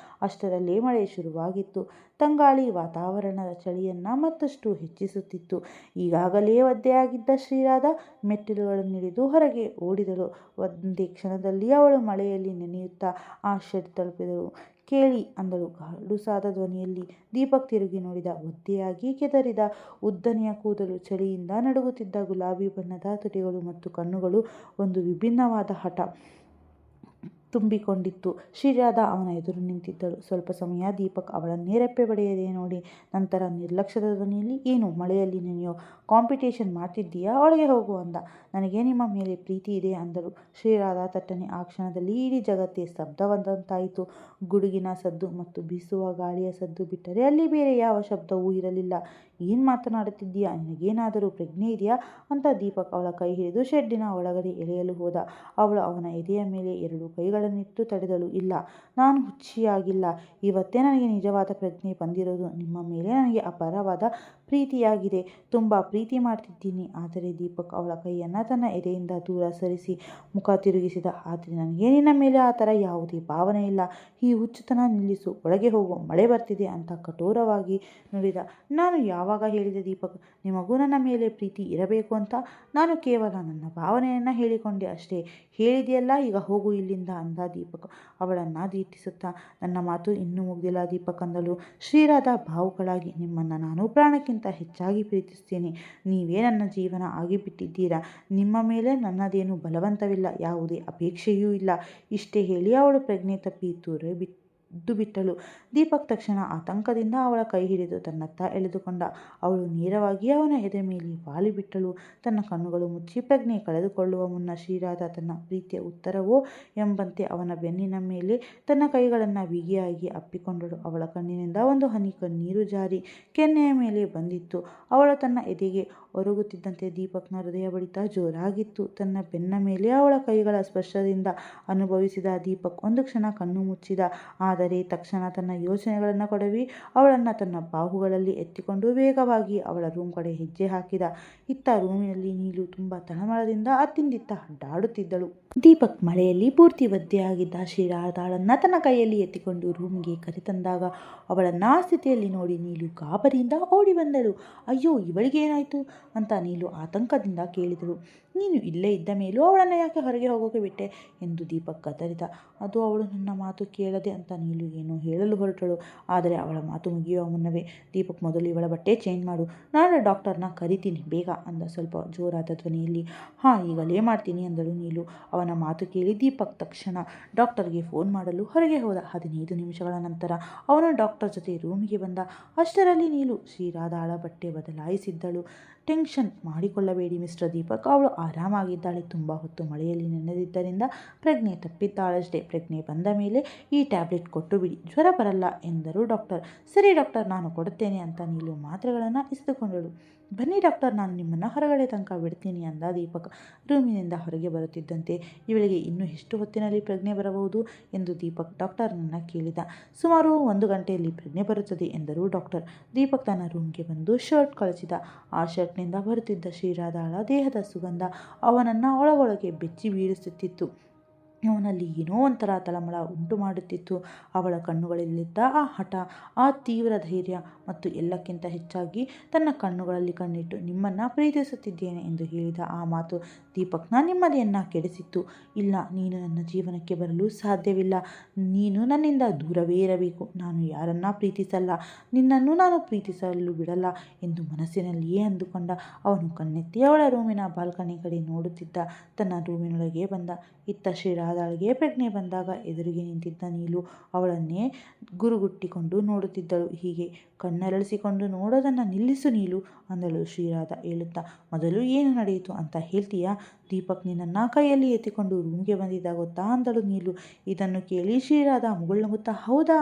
ಅಷ್ಟರಲ್ಲೇ ಮಳೆ ಶುರುವಾಗಿತ್ತು. ತಂಗಾಳಿ ವಾತಾವರಣದ ಚಳಿಯನ್ನ ಮತ್ತಷ್ಟು ಹೆಚ್ಚಿಸುತ್ತಿತ್ತು. ಈಗಾಗಲೇ ಒದ್ದೆಯಾಗಿದ್ದ ಶ್ರೀರಾಧಾ ಮೆಟ್ಟಿಲುಗಳನ್ನಿಳಿದು ಹೊರಗೆ ಓಡಿದಳು. ಒಂದೇ ಕ್ಷಣದಲ್ಲಿ ಅವಳು ಮಳೆಯಲ್ಲಿ ನೆನೆಯುತ್ತಾ ಆ ಶೆಡ್ ತಲುಪಿದಳು. ಕೇಳಿ ಅಂದಳು ಗಡುಸಾದ ಧ್ವನಿಯಲ್ಲಿ. ದೀಪಕ್ ತಿರುಗಿ ನೋಡಿದ. ಒದ್ದೆಯಾಗಿ ಕೆದರಿದ ಉದ್ದನೆಯ ಕೂದಲು, ಚಳಿಯಿಂದ ನಡುಗುತ್ತಿದ್ದ ಗುಲಾಬಿ ಬಣ್ಣದ ತುಟಿಗಳು ಮತ್ತು ಕಣ್ಣುಗಳು ಒಂದು ವಿಭಿನ್ನವಾದ ಹಠ ತುಂಬಿಕೊಂಡಿತ್ತು. ಶ್ರೀರಾಧಾ ಅವನ ಎದುರು ನಿಂತಿದ್ದಳು. ಸ್ವಲ್ಪ ಸಮಯ ದೀಪಕ್ ಅವಳನ್ನೇ ರೆಪ್ಪೆ ಬಡಿಯದೆ ನೋಡಿ, ನಂತರ ನಿರ್ಲಕ್ಷ್ಯದ ಧ್ವನಿಯಲ್ಲಿ, ಏನು ಮಳೆಯಲ್ಲಿ ನೆನೆಯೋ ಕಾಂಪಿಟೇಷನ್ ಮಾಡ್ತಿದ್ದೀಯಾ? ಒಳಗೆ ಹೋಗು ಅಂದ. ನನಗೆ ನಿಮ್ಮ ಮೇಲೆ ಪ್ರೀತಿ ಇದೆ ಅಂದಳು ಶ್ರೀರಾಧಾ ತಟ್ಟನೆ. ಆ ಕ್ಷಣದಲ್ಲಿ ಇಡೀ ಜಗತ್ತೇ ಸ್ತಬ್ಧವಾದಂತಾಯಿತು. ಗುಡುಗಿನ ಸದ್ದು ಮತ್ತು ಬೀಸುವ ಗಾಳಿಯ ಸದ್ದು ಬಿಟ್ಟರೆ ಅಲ್ಲಿ ಬೇರೆ ಯಾವ ಶಬ್ದವೂ ಇರಲಿಲ್ಲ. ಏನು ಮಾತನಾಡುತ್ತಿದ್ದೀಯಾ? ನಿನಗೇನಾದರೂ ಪ್ರಜ್ಞೆ ಇದೆಯಾ ಅಂತ ದೀಪಕ್ ಅವಳ ಕೈ ಹಿಡಿದು ಶೆಡ್ಡಿನ ಒಳಗಡೆ ಎಳೆಯಲು ಹೋದ. ಅವಳು ಅವನ ಎದೆಯ ಮೇಲೆ ಎರಡು ಕೈಗಳನ್ನಿಟ್ಟು ತಡೆದಳು. ಇಲ್ಲ, ನಾನು ಹುಚ್ಚಿಯಾಗಿಲ್ಲ. ಇವತ್ತೇ ನನಗೆ ನಿಜವಾದ ಪ್ರಜ್ಞೆ ಬಂದಿರೋದು. ನಿಮ್ಮ ಮೇಲೆ ನನಗೆ ಅಪಾರವಾದ ಪ್ರೀತಿಯಾಗಿದೆ. ತುಂಬ ಪ್ರೀತಿ ಮಾಡ್ತಿದ್ದೀನಿ. ಆದರೆ ದೀಪಕ್ ಅವಳ ಕೈಯನ್ನು ತನ್ನ ಎದೆಯಿಂದ ದೂರ ಸರಿಸಿ ಮುಖ ತಿರುಗಿಸಿದ. ಆದರೆ ನನಗೆ ನಿನ್ನ ಮೇಲೆ ಆ ಥರ ಯಾವುದೇ ಭಾವನೆ ಇಲ್ಲ. ಈ ಹುಚ್ಚುತನ ನಿಲ್ಲಿಸು, ಒಳಗೆ ಹೋಗು, ಮಳೆ ಬರ್ತಿದೆ ಅಂತ ಕಠೋರವಾಗಿ ನುಡಿದ. ನಾನು ಯಾವಾಗ ಹೇಳಿದೆ ದೀಪಕ್ ನಿಮಗೂ ನನ್ನ ಮೇಲೆ ಪ್ರೀತಿ ಇರಬೇಕು ಅಂತ? ನಾನು ಕೇವಲ ನನ್ನ ಭಾವನೆಯನ್ನು ಹೇಳಿಕೊಂಡೆ ಅಷ್ಟೇ. ಹೇಳಿದೆಯಲ್ಲ, ಈಗ ಹೋಗು ಇಲ್ಲಿಂದ ಅಂದ ದೀಪಕ್ ಅವಳನ್ನು ದಿಟ್ಟಿಸುತ್ತಾ. ನನ್ನ ಮಾತು ಇನ್ನೂ ಮುಗ್ದಿಲ್ಲ ದೀಪಕ್ ಅಂದಳು ಶ್ರೀರಾಧಾ ಭಾವುಕಳಾಗಿ. ನಿಮ್ಮನ್ನು ನಾನು ಪ್ರಾಣಕ್ಕಿಂತ ಹೆಚ್ಚಾಗಿ ಪ್ರೀತಿಸ್ತೇನೆ. ನೀವೇ ನನ್ನ ಜೀವನ ಆಗಿಬಿಟ್ಟಿದ್ದೀರಾ. ನಿಮ್ಮ ಮೇಲೆ ನನ್ನದೇನು ಬಲವಂತವಿಲ್ಲ, ಯಾವುದೇ ಅಪೇಕ್ಷೆಯೂ ಇಲ್ಲ. ಇಷ್ಟೇ ಹೇಳಿ ಅವಳು ಪ್ರಜ್ಞೆ ತಪ್ಪಿ ಬಿಟ್ಟಳು. ದೀಪಕ್ ತಕ್ಷಣ ಆತಂಕದಿಂದ ಅವಳ ಕೈ ಹಿಡಿದು ತನ್ನತ್ತ ಎಳೆದುಕೊಂಡ. ಅವಳು ನೇರವಾಗಿ ಅವನ ಎದೆ ಮೇಲೆ ವಾಲಿಬಿಟ್ಟಳು. ತನ್ನ ಕಣ್ಣುಗಳು ಮುಚ್ಚಿ ಪ್ರಜ್ಞೆ ಕಳೆದುಕೊಳ್ಳುವ ಮುನ್ನ ಶ್ರೀರಾಧಾ ತನ್ನ ಪ್ರೀತಿಯ ಉತ್ತರವೋ ಎಂಬಂತೆ ಅವನ ಬೆನ್ನಿನ ಮೇಲೆ ತನ್ನ ಕೈಗಳನ್ನು ಬಿಗಿಯಾಗಿ ಅಪ್ಪಿಕೊಂಡಳು. ಅವಳ ಕಣ್ಣಿನಿಂದ ಒಂದು ಹನಿ ಕಣ್ಣೀರು ಜಾರಿ ಕೆನ್ನೆಯ ಮೇಲೆ ಬಂದಿತ್ತು. ಅವಳು ತನ್ನ ಎದೆಗೆ ಒರಗುತ್ತಿದ್ದಂತೆ ದೀಪಕ್ನ ಹೃದಯ ಬಡಿತ ಜೋರಾಗಿತ್ತು. ತನ್ನ ಬೆನ್ನ ಮೇಲೆ ಅವಳ ಕೈಗಳ ಸ್ಪರ್ಶದಿಂದ ಅನುಭವಿಸಿದ ದೀಪಕ್ ಒಂದು ಕ್ಷಣ ಕಣ್ಣು ಮುಚ್ಚಿದ. ಆದರೆ ತಕ್ಷಣ ತನ್ನ ಯೋಚನೆಗಳನ್ನು ಕೊಡವಿ ಅವಳನ್ನು ತನ್ನ ಬಾಹುಗಳಲ್ಲಿ ಎತ್ತಿಕೊಂಡು ವೇಗವಾಗಿ ಅವಳ ರೂಮ್ ಕಡೆ ಹೆಜ್ಜೆ ಹಾಕಿದ. ಇತ್ತ ರೂಮಿನಲ್ಲಿ ನೀಲು ತುಂಬ ತಳಮಳದಿಂದ ಅತ್ತಿಂದಿತ್ತ ಅಡ್ಡಾಡುತ್ತಿದ್ದಳು. ದೀಪಕ್ ಮಳೆಯಲ್ಲಿ ಪೂರ್ತಿ ಒದ್ದೆಯಾಗಿದ್ದ ಶ್ರೀರಾಧಾಳನ್ನು ತನ್ನ ಕೈಯಲ್ಲಿ ಎತ್ತಿಕೊಂಡು ರೂಮಿಗೆ ಕರೆತಂದಾಗ ಅವಳನ್ನು ಆ ಸ್ಥಿತಿಯಲ್ಲಿ ನೋಡಿ ನೀಲು ಗಾಬರಿಯಿಂದ ಓಡಿ ಬಂದಳು. ಅಯ್ಯೋ, ಇವಳಿಗೆ ಏನಾಯಿತು ಅಂತ ನೀಲು ಆತಂಕದಿಂದ ಕೇಳಿದಳು. ನೀನು ಇಲ್ಲೇ ಇದ್ದ ಮೇಲೂ ಅವಳನ್ನು ಯಾಕೆ ಹೊರಗೆ ಹೋಗೋಕೆ ಬಿಟ್ಟೆ ಎಂದು ದೀಪಕ್ ಗದರಿದ. ಅದು ಅವಳು ನನ್ನ ಮಾತು ಕೇಳದೆ ಅಂತ ನೀಲು ಏನೋ ಹೇಳಲು ಹೊರಟಳು. ಆದರೆ ಅವಳ ಮಾತು ಮುಗಿಯುವ ಮುನ್ನವೇ ದೀಪಕ್ ಮೊದಲು ಇವಳ ಬಟ್ಟೆ ಚೇಂಜ್ ಮಾಡು, ನಾನು ಡಾಕ್ಟರ್ನ ಕರಿತೀನಿ ಬೇಗ ಅಂದ ಸ್ವಲ್ಪ ಜೋರಾದ ಧ್ವನಿಯಲ್ಲಿ. ಹಾಂ, ಈಗಲೇ ಮಾಡ್ತೀನಿ ಅಂದಳು ನೀಲು. ಅವನ ಮಾತು ಕೇಳಿ ದೀಪಕ್ ತಕ್ಷಣ ಡಾಕ್ಟರ್ಗೆ ಫೋನ್ ಮಾಡಲು ಹೊರಗೆ ಹೋದ. 15 ನಿಮಿಷಗಳ ನಂತರ ಅವನು ಡಾಕ್ಟರ್ ಜೊತೆ ರೂಮಿಗೆ ಬಂದ. ಅಷ್ಟರಲ್ಲಿ ನೀಲು ಶ್ರೀರಾಧಾಳ ಬಟ್ಟೆ ಬದಲಾಯಿಸಿದ್ದಳು. ಟೆನ್ಷನ್ ಮಾಡಿಕೊಳ್ಳಬೇಡಿ ಮಿಸ್ಟರ್ ದೀಪಕ್, ಅವಳು ಆರಾಮಾಗಿದ್ದಾಳೆ. ತುಂಬ ಹೊತ್ತು ಮಳೆಯಲ್ಲಿ ನೆನೆದಿದ್ದರಿಂದ ಪ್ರಜ್ಞೆ ತಪ್ಪಿದ್ದಾಳಷ್ಟೇ. ಪ್ರಜ್ಞೆ ಬಂದ ಮೇಲೆ ಈ ಟ್ಯಾಬ್ಲೆಟ್ ಕೊಟ್ಟು ಬಿಡಿ, ಜ್ವರ ಬರಲ್ಲ ಎಂದರು ಡಾಕ್ಟರ್. ಸರಿ ಡಾಕ್ಟರ್, ನಾನು ಕೊಡುತ್ತೇನೆ ಅಂತ ನೀಲು ಮಾತ್ರೆಗಳನ್ನು ಇಸಿದುಕೊಂಡಳು. ಬನ್ನಿ ಡಾಕ್ಟರ್, ನಾನು ನಿಮ್ಮನ್ನು ಹೊರಗಡೆ ತನಕ ಬಿಡ್ತೀನಿ ಅಂದ ದೀಪಕ್ ರೂಮಿನಿಂದ ಹೊರಗೆ ಬರುತ್ತಿದ್ದಂತೆ. ಇವಳಿಗೆ ಇನ್ನೂ ಎಷ್ಟು ಹೊತ್ತಿನಲ್ಲಿ ಪ್ರಜ್ಞೆ ಬರಬಹುದು ಎಂದು ದೀಪಕ್ ಡಾಕ್ಟರ್ನನ್ನು ಕೇಳಿದ. ಸುಮಾರು 1 ಗಂಟೆಯಲ್ಲಿ ಪ್ರಜ್ಞೆ ಬರುತ್ತದೆ ಎಂದರು ಡಾಕ್ಟರ್. ದೀಪಕ್ ತನ್ನ ರೂಮ್ಗೆ ಬಂದು ಶರ್ಟ್ ಕಳಚಿದ. ಆ ಶರ್ಟ್ನಿಂದ ಬರುತ್ತಿದ್ದ ಶ್ರೀರಾಧಾಳ ದೇಹದ ಸುಗಂಧ ಅವನನ್ನು ಒಳಗೊಳಗೆ ಬೆಚ್ಚಿ ಬೀಳಿಸುತ್ತಿತ್ತು. ಅವನಲ್ಲಿ ಏನೋ ಒಂಥರ ತಳಮಳ ಉಂಟು ಮಾಡುತ್ತಿತ್ತು. ಅವಳ ಕಣ್ಣುಗಳಲ್ಲಿದ್ದ ಆ ಹಠ, ಆ ತೀವ್ರ ಧೈರ್ಯ ಮತ್ತು ಎಲ್ಲಕ್ಕಿಂತ ಹೆಚ್ಚಾಗಿ ತನ್ನ ಕಣ್ಣುಗಳಲ್ಲಿ ಕಣ್ಣಿಟ್ಟು ನಿಮ್ಮನ್ನು ಪ್ರೀತಿಸುತ್ತಿದ್ದೇನೆ ಎಂದು ಹೇಳಿದ ಆ ಮಾತು ದೀಪಕ್ನ ನೆಮ್ಮದಿಯನ್ನು ಕೆಡಿಸಿತ್ತು. ಇಲ್ಲ, ನೀನು ನನ್ನ ಜೀವನಕ್ಕೆ ಬರಲು ಸಾಧ್ಯವಿಲ್ಲ. ನೀನು ನನ್ನಿಂದ ದೂರವೇ ಇರಬೇಕು. ನಾನು ಯಾರನ್ನ ಪ್ರೀತಿಸಲ್ಲ, ನಿನ್ನನ್ನು ನಾನು ಪ್ರೀತಿಸಲು ಬಿಡಲ್ಲ ಎಂದು ಮನಸ್ಸಿನಲ್ಲಿಯೇ ಅಂದುಕೊಂಡ. ಅವನು ಕಣ್ಣೆತ್ತಿ ಅವಳ ರೂಮಿನ ಬಾಲ್ಕನಿ ಕಡೆ ನೋಡುತ್ತಿದ್ದ. ತನ್ನ ರೂಮಿನೊಳಗೆ ಬಂದ. ಇತ್ತ ಶ್ರೀರಾಧಾಳಿಗೆ ಪ್ರಜ್ಞೆ ಬಂದಾಗ ಎದುರಿಗೆ ನಿಂತಿದ್ದ ನೀಲು ಅವಳನ್ನೇ ಗುರುಗುಟ್ಟಿಕೊಂಡು ನೋಡುತ್ತಿದ್ದಳು. ಹೀಗೆ ಕಣ್ಣರಳಿಸಿಕೊಂಡು ನೋಡೋದನ್ನು ನಿಲ್ಲಿಸು ನೀಲು ಅಂದಳು ಶ್ರೀರಾಧಾ ಹೇಳುತ್ತಾ. ಮೊದಲು ಏನು ನಡೆಯಿತು ಅಂತ ಹೇಳ್ತೀಯಾ? ದೀಪಕ್ ನಿನ್ನನ್ನು ಕೈಯಲ್ಲಿ ಎತ್ತಿಕೊಂಡು ರೂಮ್ಗೆ ಬಂದಿದ್ದ ಗೊತ್ತಾ ಅಂದಳು ನೀಲು. ಇದನ್ನು ಕೇಳಿ ಶ್ರೀರಾಧಾ ಮುಗುಳ್ನಗುತ್ತಾ ಹೌದಾ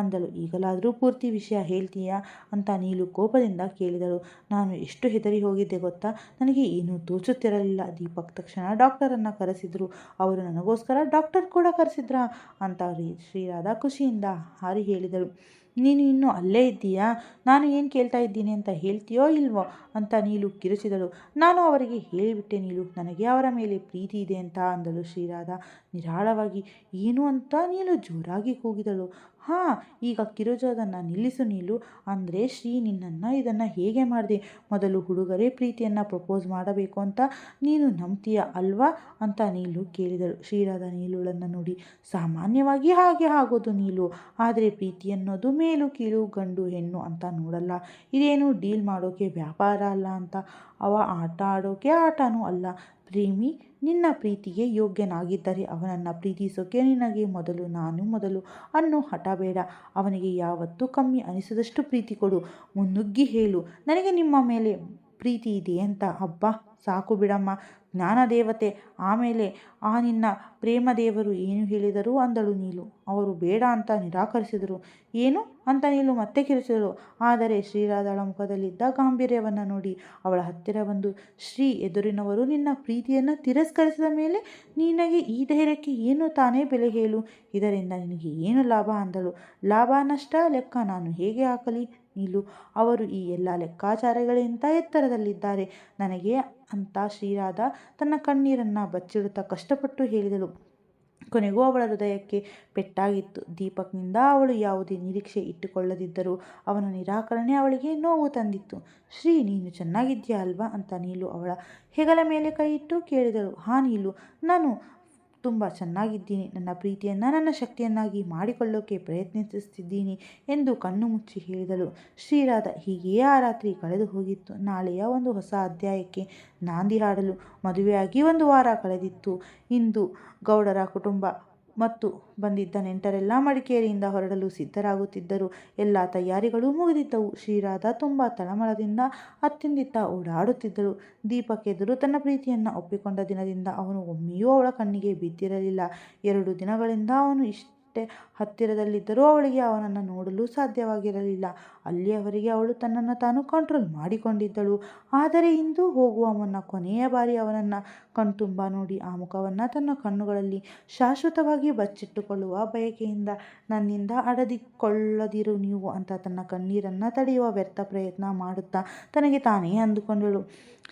ಅಂದಳು. ಈಗಲಾದರೂ ಪೂರ್ತಿ ವಿಷಯ ಹೇಳ್ತೀಯಾ ಅಂತ ನೀಲು ಕೋಪದಿಂದ ಕೇಳಿದಳು. ನಾನು ಎಷ್ಟು ಹೆದರಿ ಹೋಗಿದ್ದೆ ಗೊತ್ತಾ? ನನಗೆ ಏನೂ ತೋಚುತ್ತಿರಲಿಲ್ಲ. ದೀಪಕ್ ತಕ್ಷಣ ಡಾಕ್ಟರನ್ನು ಕರೆಸಿದ್ರು. ಅವರು ನನಗೋಸ್ಕರ ಡಾಕ್ಟರ್ ಕೂಡ ಕರೆಸಿದ್ರಾ ಅಂತ ಶ್ರೀರಾಧಾ ಖುಷಿಯಿಂದ ಹಾರಿ ಹೇಳಿದಳು. ನೀನು ಇನ್ನೂ ಅಲ್ಲೇ ಇದ್ದೀಯಾ? ನಾನು ಏನು ಕೇಳ್ತಾ ಇದ್ದೀನಿ ಅಂತ ಹೇಳ್ತೀಯೋ ಇಲ್ವೋ ಅಂತ ನೀಲು ಕಿರುಚಿದಳು. ನಾನು ಅವರಿಗೆ ಹೇಳಿಬಿಟ್ಟೆ ನೀಲು, ನನಗೆ ಅವರ ಮೇಲೆ ಪ್ರೀತಿ ಇದೆ ಅಂತ ಅಂದಳು ಶ್ರೀರಾಧಾ ನಿರಾಳವಾಗಿ. ಏನು ಅಂತ ನೀಲು ಜೋರಾಗಿ ಕೂಗಿದಳು. ಹಾಂ, ಈಗ ಕಿರುಚೋದನ್ನು ನಿಲ್ಲಿಸು ನೀಲು. ಅಂದರೆ ಶ್ರೀ ನಿನ್ನನ್ನು ಇದನ್ನು ಹೇಗೆ ಮಾಡಿದೆ? ಮೊದಲು ಹುಡುಗರೇ ಪ್ರೀತಿಯನ್ನು ಪ್ರಪೋಸ್ ಮಾಡಬೇಕು ಅಂತ ನೀನು ನಂಬ್ತೀಯ ಅಲ್ವಾ ಅಂತ ನೀಲು ಕೇಳಿದಳು. ಶ್ರೀರಾಧಾ ನೀಲುಳನ್ನು ನೋಡಿ, ಸಾಮಾನ್ಯವಾಗಿ ಹಾಗೆ ಆಗೋದು ನೀಲು, ಆದರೆ ಪ್ರೀತಿ ಅನ್ನೋದು ಮೇಲು ಕೀಳು ಗಂಡು ಹೆಣ್ಣು ಅಂತ ನೋಡಲ್ಲ. ಇದೇನು ಡೀಲ್ ಮಾಡೋಕೆ ವ್ಯಾಪಾರ ಅಲ್ಲ ಅಂತ, ಅವ ಆಟ ಆಡೋಕೆ ಆಟನೂ ಅಲ್ಲ. ಪ್ರೇಮಿ ನಿನ್ನ ಪ್ರೀತಿಗೆ ಯೋಗ್ಯನಾಗಿದ್ದರೆ ಅವನನ್ನು ಪ್ರೀತಿಸೋಕೆ ನಿನಗೆ ನಾನು ಮೊದಲು ಅನ್ನೋ ಹಠ ಬೇಡ. ಅವನಿಗೆ ಯಾವತ್ತೂ ಕಮ್ಮಿ ಅನಿಸದಷ್ಟು ಪ್ರೀತಿ ಕೊಡು. ಮುನ್ನುಗ್ಗಿ ಹೇಳು, ನನಗೆ ನಿಮ್ಮ ಮೇಲೆ ಪ್ರೀತಿ ಇದೆ ಅಂತ. ಅಬ್ಬಾ ಸಾಕು ಬಿಡಮ್ಮ, ಜ್ಞಾನದೇವತೆ. ಆಮೇಲೆ ಆ ನಿನ್ನ ಪ್ರೇಮ ದೇವರು ಏನು ಹೇಳಿದರು ಅಂದಳು ನೀಲು. ಅವರು ಬೇಡ ಅಂತ ನಿರಾಕರಿಸಿದರು. ಏನು ಅಂತ ನೀಲು ಮತ್ತೆ ಕಿರುಚಿದಳು. ಆದರೆ ಶ್ರೀರಾಧಾಳ ಮುಖದಲ್ಲಿದ್ದ ಗಾಂಭೀರ್ಯವನ್ನು ನೋಡಿ ಅವಳ ಹತ್ತಿರ ಬಂದು, ಶ್ರೀ ಎದುರಿನವರು ನಿನ್ನ ಪ್ರೀತಿಯನ್ನು ತಿರಸ್ಕರಿಸಿದ ಮೇಲೆ ನಿನಗೆ ಈ ಧೈರ್ಯಕ್ಕೆ ಏನು ತಾನೇ ಬೆಲೆ ಹೇಳು? ಇದರಿಂದ ನಿನಗೆ ಏನು ಲಾಭ ಅಂದಳು. ಲಾಭ ನಷ್ಟ ಲೆಕ್ಕ ನಾನು ಹೇಗೆ ಹಾಕಲಿ ನೀಲು? ಅವರು ಈ ಎಲ್ಲ ಲೆಕ್ಕಾಚಾರಗಳಿಂದ ಎತ್ತರದಲ್ಲಿದ್ದಾರೆ ನನಗೆ ಅಂತ ಶ್ರೀರಾಧಾ ತನ್ನ ಕಣ್ಣೀರನ್ನು ಬಚ್ಚಿಡುತ್ತಾ ಕಷ್ಟಪಟ್ಟು ಹೇಳಿದಳು. ಕೊನೆಗೂ ಅವಳ ಹೃದಯಕ್ಕೆ ಪೆಟ್ಟಾಗಿತ್ತು. ದೀಪಕ್ನಿಂದ ಅವಳು ಯಾವುದೇ ನಿರೀಕ್ಷೆ ಇಟ್ಟುಕೊಳ್ಳದಿದ್ದರೂ ಅವನ ನಿರಾಕರಣೆ ಅವಳಿಗೆ ನೋವು ತಂದಿತ್ತು. ಶ್ರೀ, ನೀನು ಚೆನ್ನಾಗಿದ್ಯಾ ಅಲ್ವಾ ಅಂತ ನೀಲು ಅವಳ ಹೆಗಲ ಮೇಲೆ ಕೈ ಇಟ್ಟು ಕೇಳಿದಳು. ಹಾಂ ನೀಲು, ನಾನು ತುಂಬ ಚೆನ್ನಾಗಿದ್ದೀನಿ. ನನ್ನ ಪ್ರೀತಿಯನ್ನು ನನ್ನ ಶಕ್ತಿಯನ್ನಾಗಿ ಮಾಡಿಕೊಳ್ಳೋಕೆ ಪ್ರಯತ್ನಿಸುತ್ತಿದ್ದೀನಿ ಎಂದು ಕಣ್ಣು ಮುಚ್ಚಿ ಹೇಳಿದಳು ಶ್ರೀರಾಧಾ. ಹೀಗೆಯೇ ಆ ರಾತ್ರಿ ಕಳೆದು ಹೋಗಿತ್ತು. ನಾಳೆಯ ಒಂದು ಹೊಸ ಅಧ್ಯಾಯಕ್ಕೆ ನಾಂದಿ ಹಾಡಲು ಮದುವೆಯಾಗಿ 1 ವಾರ ಕಳೆದಿತ್ತು. ಇಂದು ಗೌಡರ ಕುಟುಂಬ ಮತ್ತು ಬಂದಿದ್ದ ನೆಂಟರೆಲ್ಲ ಮಡಿಕೇರಿಯಿಂದ ಹೊರಡಲು ಸಿದ್ಧರಾಗುತ್ತಿದ್ದರು. ಎಲ್ಲ ತಯಾರಿಗಳು ಮುಗಿದಿದ್ದವು. ಶ್ರೀರಾಧಾ ತುಂಬ ತಳಮಳದಿಂದ ಅತ್ತಿಂದಿತ್ತ ಓಡಾಡುತ್ತಿದ್ದಳು. ದೀಪಕ್ ಎದುರು ತನ್ನ ಪ್ರೀತಿಯನ್ನು ಒಪ್ಪಿಕೊಂಡ ದಿನದಿಂದ ಅವನು ಒಮ್ಮೆಯೂ ಅವಳ ಕಣ್ಣಿಗೆ ಬಿದ್ದಿರಲಿಲ್ಲ. 2 ದಿನಗಳಿಂದ ಅವನು ಇಷ್ಟೇ ಹತ್ತಿರದಲ್ಲಿದ್ದರೂ ಅವಳಿಗೆ ಅವನನ್ನು ನೋಡಲು ಸಾಧ್ಯವಾಗಿರಲಿಲ್ಲ. ಅಲ್ಲಿಯವರೆಗೆ ಅವಳು ತನ್ನನ್ನು ತಾನು ಕಂಟ್ರೋಲ್ ಮಾಡಿಕೊಂಡಿದ್ದಳು. ಆದರೆ ಇಂದು ಹೋಗುವ ಮುನ್ನ ಕೊನೆಯ ಬಾರಿ ಅವನನ್ನು ಕಣ್ತುಂಬ ನೋಡಿ ಆ ಮುಖವನ್ನು ತನ್ನ ಕಣ್ಣುಗಳಲ್ಲಿ ಶಾಶ್ವತವಾಗಿ ಬಚ್ಚಿಟ್ಟುಕೊಳ್ಳುವ ಬಯಕೆಯಿಂದ, ನನ್ನಿಂದ ಅಡದಿಕೊಳ್ಳದಿರು ನೀವು ಅಂತ ತನ್ನ ಕಣ್ಣೀರನ್ನು ತಡೆಯುವ ವ್ಯರ್ಥ ಪ್ರಯತ್ನ ಮಾಡುತ್ತಾ ತನಗೆ ತಾನೇ ಅಂದುಕೊಂಡಳು.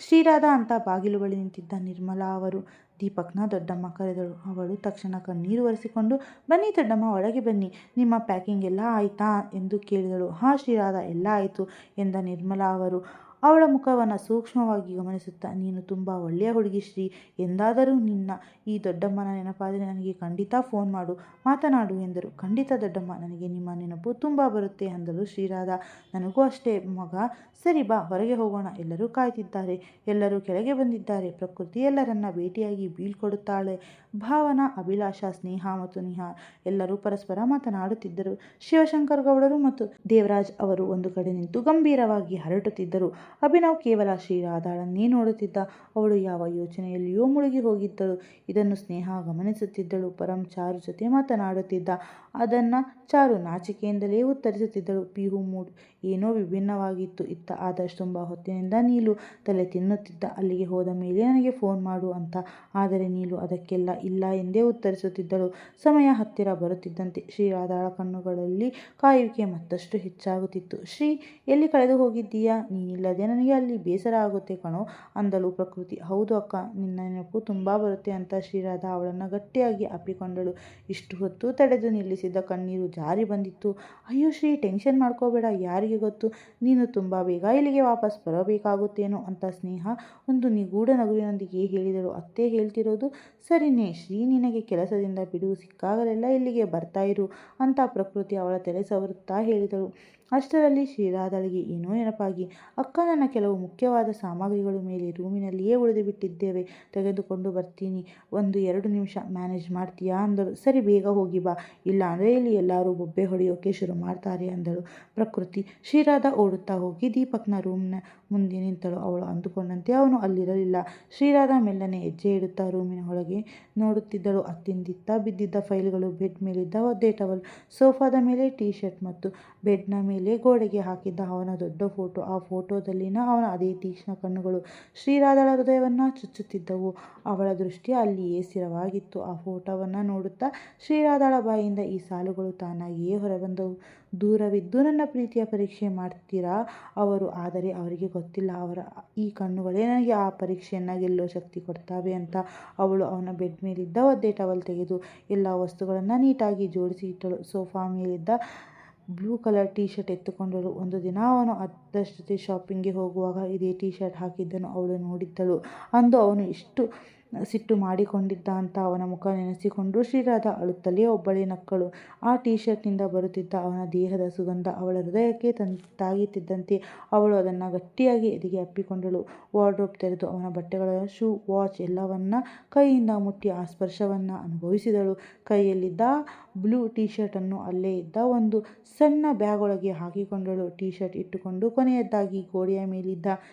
ಶ್ರೀರಾಧಾ ಅಂತ ಬಾಗಿಲು ಬಳಿ ನಿಂತಿದ್ದ ನಿರ್ಮಲಾ ಅವರು ದೀಪಕ್ನ ದೊಡ್ಡಮ್ಮ ಕರೆದಳು. ಅವಳು ತಕ್ಷಣ ಕಣ್ಣೀರು ಒರೆಸಿಕೊಂಡು, ಬನ್ನಿ ದೊಡ್ಡಮ್ಮ, ಒಳಗೆ ಬನ್ನಿ, ನಿಮ್ಮ ಪ್ಯಾಕಿಂಗ್ ಎಲ್ಲ ಆಯಿತಾ ಎಂದು ಕೇಳಿದಳು. ಹಾಂ ಶ್ರೀರಾಧಾ, ಎಲ್ಲ ಆಯಿತು ಎಂದ ನಿರ್ಮಲಾ ಅವರು ಅವಳ ಮುಖವನ್ನು ಸೂಕ್ಷ್ಮವಾಗಿ ಗಮನಿಸುತ್ತಾ. ನೀನು ತುಂಬ ಒಳ್ಳೆಯ ಹುಡುಗಿ ಶ್ರೀ. ಎಂದಾದರೂ ನಿನ್ನ ಈ ದೊಡ್ಡಮ್ಮನ ನೆನಪಾದರೆ ನನಗೆ ಖಂಡಿತ ಫೋನ್ ಮಾತನಾಡು ಎಂದರು. ಖಂಡಿತ ದೊಡ್ಡಮ್ಮ, ನನಗೆ ನಿಮ್ಮ ನೆನಪು ತುಂಬ ಬರುತ್ತೆ ಅಂದಳು ಶ್ರೀರಾಧಾ. ನನಗೂ ಅಷ್ಟೇ ಮಗ. ಸರಿ ಬಾ, ಹೊರಗೆ ಹೋಗೋಣ. ಎಲ್ಲರೂ ಕಾಯ್ತಿದ್ದಾರೆ. ಎಲ್ಲರೂ ಕೆಳಗೆ ಬಂದಿದ್ದಾರೆ. ಪ್ರಕೃತಿ ಎಲ್ಲರನ್ನ ಭೇಟಿಯಾಗಿ ಬೀಳ್ಕೊಡುತ್ತಾಳೆ. ಭಾವನಾ, ಅಭಿಲಾಷ, ಸ್ನೇಹ ಮತ್ತು ನಿಹಾರ್ ಎಲ್ಲರೂ ಪರಸ್ಪರ ಮಾತನಾಡುತ್ತಿದ್ದರು. ಶಿವಶಂಕರ್ ಗೌಡರು ಮತ್ತು ದೇವರಾಜ್ ಅವರು ಒಂದು ಕಡೆ ನಿಂತು ಗಂಭೀರವಾಗಿ ಹರಟುತ್ತಿದ್ದರು. ಅಭಿನವ್ ಕೇವಲ ಶ್ರೀರಾಧಾಳನ್ನೇ ನೋಡುತ್ತಿದ್ದ. ಅವಳು ಯಾವ ಯೋಚನೆಯಲ್ಲಿಯೋ ಮುಳುಗಿ ಹೋಗಿದ್ದಳು. ಇದನ್ನು ಸ್ನೇಹ ಗಮನಿಸುತ್ತಿದ್ದಳು. ಪರಂ ಚಾರು ಜೊತೆ ಮಾತನಾಡುತ್ತಿದ್ದ. ಅದನ್ನು ಚಾರು ನಾಚಿಕೆಯಿಂದಲೇ ಉತ್ತರಿಸುತ್ತಿದ್ದಳು. ಪಿಹು ಮೂಡ್ ಏನೋ ವಿಭಿನ್ನವಾಗಿತ್ತು. ಇತ್ತ ಆದರ್ಶ್ ತುಂಬ ಹೊತ್ತಿನಿಂದ ನೀಲು ತಲೆ ತಿನ್ನುತ್ತಿದ್ದ. ಅಲ್ಲಿಗೆ ಹೋದ ಮೇಲೆ ನನಗೆ ಫೋನ್ ಮಾಡು ಅಂತ. ಆದರೆ ನೀಲು ಅದಕ್ಕೆಲ್ಲ ಇಲ್ಲ ಎಂದೇ ಉತ್ತರಿಸುತ್ತಿದ್ದಳು. ಸಮಯ ಹತ್ತಿರ ಬರುತ್ತಿದ್ದಂತೆ ಶ್ರೀರಾಧಾಳ ಕಣ್ಣುಗಳಲ್ಲಿ ಕಾಯುವಿಕೆ ಮತ್ತಷ್ಟು ಹೆಚ್ಚಾಗುತ್ತಿತ್ತು. ಶ್ರೀ, ಎಲ್ಲಿ ಕಳೆದು ಹೋಗಿದ್ದೀಯಾ? ನೀನಿಲ್ಲದೆ ಇಲ್ಲದೆ ನನಗೆ ಅಲ್ಲಿ ಬೇಸರ ಆಗುತ್ತೆ ಕಣೋ ಅಂದಳು ಪ್ರಕೃತಿ. ಹೌದು ಅಕ್ಕ, ನಿನ್ನ ನೆನಪು ತುಂಬ ಬರುತ್ತೆ ಅಂತ ಶ್ರೀರಾಧ ಅವಳನ್ನು ಗಟ್ಟಿಯಾಗಿ ಅಪ್ಪಿಕೊಂಡಳು. ಇಷ್ಟು ಹೊತ್ತು ತಡೆದು ನಿಲ್ಲಿಸಿದ್ದ ಕಣ್ಣೀರು ಜಾರಿ ಬಂದಿತ್ತು. ಅಯ್ಯೋ ಶ್ರೀ, ಟೆನ್ಷನ್ ಮಾಡ್ಕೋಬೇಡ, ಯಾರಿಗೆ ಗೊತ್ತು, ನೀನು ತುಂಬ ಬೇಗ ಇಲ್ಲಿಗೆ ವಾಪಸ್ ಬರಬೇಕಾಗುತ್ತೇನೋ ಅಂತ ಸ್ನೇಹ ಒಂದು ನಿಗೂಢ ನಗುವಿನೊಂದಿಗೆ ಹೇಳಿದಳು. ಅತ್ತೆ ಹೇಳ್ತಿರೋದು ಸರಿನೇ ಶ್ರೀ, ನಿನಗೆ ಕೆಲಸದಿಂದ ಬಿಡುವು ಸಿಕ್ಕಾಗಲೆಲ್ಲ ಇಲ್ಲಿಗೆ ಬರ್ತಾ ಇರು ಅಂತ ಪ್ರಕೃತಿ ಅವಳ ತಲೆ ಸವರುತ್ತಾ ಹೇಳಿದಳು. ಅಷ್ಟರಲ್ಲಿ ಶ್ರೀರಾಧಳಿಗೆ ಏನೋ ನೆನಪಾಗಿ, ಅಕ್ಕ, ನನ್ನ ಕೆಲವು ಮುಖ್ಯವಾದ ಸಾಮಗ್ರಿಗಳು ಮೇಲೆ ರೂಮಿನಲ್ಲಿಯೇ ಉಳಿದು ಬಿಟ್ಟಿದ್ದೇವೆ, ತೆಗೆದುಕೊಂಡು ಬರ್ತೀನಿ, 1-2 ನಿಮಿಷ ಮ್ಯಾನೇಜ್ ಮಾಡ್ತೀಯಾ ಅಂದಳು. ಸರಿ, ಬೇಗ ಹೋಗಿ ಬಾ, ಇಲ್ಲ ಅಂದರೆ ಇಲ್ಲಿ ಎಲ್ಲರೂ ಬೊಬ್ಬೆ ಹೊಡೆಯೋಕೆ ಶುರು ಮಾಡ್ತಾರೆ ಅಂದಳು ಪ್ರಕೃತಿ. ಶ್ರೀರಾಧ ಓಡುತ್ತಾ ಹೋಗಿ ದೀಪಕ್ನ ರೂಮ್ನ ಮುಂದೆ ನಿಂತಳು. ಅವಳು ಅಂದುಕೊಂಡಂತೆ ಅವನು ಅಲ್ಲಿರಲಿಲ್ಲ. ಶ್ರೀರಾಧ ಮೆಲ್ಲನೆ ಹೆಜ್ಜೆ ಇಡುತ್ತಾ ರೂಮಿನ ಒಳಗೆ ನೋಡುತ್ತಿದ್ದಳು. ಅತ್ತಿಂದಿತ್ತ ಬಿದ್ದಿದ್ದ ಫೈಲ್ಗಳು, ಬೆಡ್ ಮೇಲಿದ್ದ ಒದ್ದೆ ಟವಲ್, ಸೋಫಾದ ಮೇಲೆ ಟೀ ಶರ್ಟ್ ಮತ್ತು ಬೆಡ್ನ ಮೇಲೆ ಗೋಡೆಗೆ ಹಾಕಿದ್ದ ಅವನ ದೊಡ್ಡ ಫೋಟೋ. ಆ ಫೋಟೋದಲ್ಲಿನ ಅವನ ಅದೇ ತೀಕ್ಷ್ಣ ಕಣ್ಣುಗಳು ಶ್ರೀರಾಧಳ ಹೃದಯವನ್ನು ಚುಚ್ಚುತ್ತಿದ್ದವು. ಅವಳ ದೃಷ್ಟಿ ಅಲ್ಲಿಯೇ ಸ್ಥಿರವಾಗಿತ್ತು. ಆ ಫೋಟೋವನ್ನು ನೋಡುತ್ತಾ ಶ್ರೀರಾಧಳ ಬಾಯಿಂದ ಈ ಸಾಲುಗಳು ತಾನಾಗಿಯೇ ಹೊರಬಂದವು. ದೂರವಿದ್ದು ನನ್ನ ಪ್ರೀತಿಯ ಪರೀಕ್ಷೆ ಮಾಡ್ತೀರಾ ಅವರು, ಆದರೆ ಅವರಿಗೆ ಗೊತ್ತಿಲ್ಲ, ಅವರ ಈ ಕಣ್ಣುಗಳೇ ನನಗೆ ಆ ಪರೀಕ್ಷೆಯನ್ನು ಗೆಲ್ಲೋ ಶಕ್ತಿ ಕೊಡ್ತಾವೆ ಅಂತ. ಅವಳು ಅವನ ಬೆಡ್ ಮೇಲಿದ್ದ ಒದ್ದೆ ಟವಲ್ ತೆಗೆದು ಎಲ್ಲ ವಸ್ತುಗಳನ್ನು ನೀಟಾಗಿ ಜೋಡಿಸಿ ಇಟ್ಟಳು. ಸೋಫಾ ಮೇಲಿದ್ದ ಬ್ಲೂ ಕಲರ್ ಟೀ ಶರ್ಟ್ ಎತ್ತುಕೊಂಡಳು. ಒಂದು ದಿನ ಅವನು ಆದರ್ಶ್ ಜೊತೆ ಶಾಪಿಂಗ್ಗೆ ಹೋಗುವಾಗ ಇದೇ ಟೀ ಶರ್ಟ್ ಹಾಕಿದ್ದನ್ನು ಅವಳು ನೋಡಿದ್ದಳು. ಅಂದು ಅವನು ಎಷ್ಟು ಸಿಟ್ಟು ಮಾಡಿಕೊಂಡಿದ್ದ ಅಂತ ಅವನ ಮುಖ ನೆನೆಸಿಕೊಂಡು ಶ್ರೀರಾಧ ಅಳುತ್ತಲೇ ಒಬ್ಬಳೇ ನಕ್ಕಳು. ಆ ಟೀ ಶರ್ಟ್ನಿಂದ ಬರುತ್ತಿದ್ದ ಅವನ ದೇಹದ ಸುಗಂಧ ಅವಳ ಹೃದಯಕ್ಕೆ ತಾಗುತ್ತಿದ್ದಂತೆ ಅವಳು ಅದನ್ನು ಗಟ್ಟಿಯಾಗಿ ಎದೆಗೆ ಅಪ್ಪಿಕೊಂಡಳು. ವಾರ್ಡ್ರೋಬ್ ತೆರೆದು ಅವನ ಬಟ್ಟೆಗಳ, ಶೂ, ವಾಚ್ ಎಲ್ಲವನ್ನ ಕೈಯಿಂದ ಮುಟ್ಟಿ ಆ ಸ್ಪರ್ಶವನ್ನು ಅನುಭವಿಸಿದಳು. ಕೈಯಲ್ಲಿದ್ದ ಬ್ಲೂ ಟೀ ಶರ್ಟನ್ನು ಅಲ್ಲೇ ಇದ್ದ ಒಂದು ಸಣ್ಣ ಬ್ಯಾಗ್ ಒಳಗೆ ಹಾಕಿಕೊಂಡಳು. ಟೀ ಶರ್ಟ್ ಇಟ್ಟುಕೊಂಡು ಕೊನೆಯದಾಗಿ ಗೋಡೆಯ ಮೇಲಿದ್ದ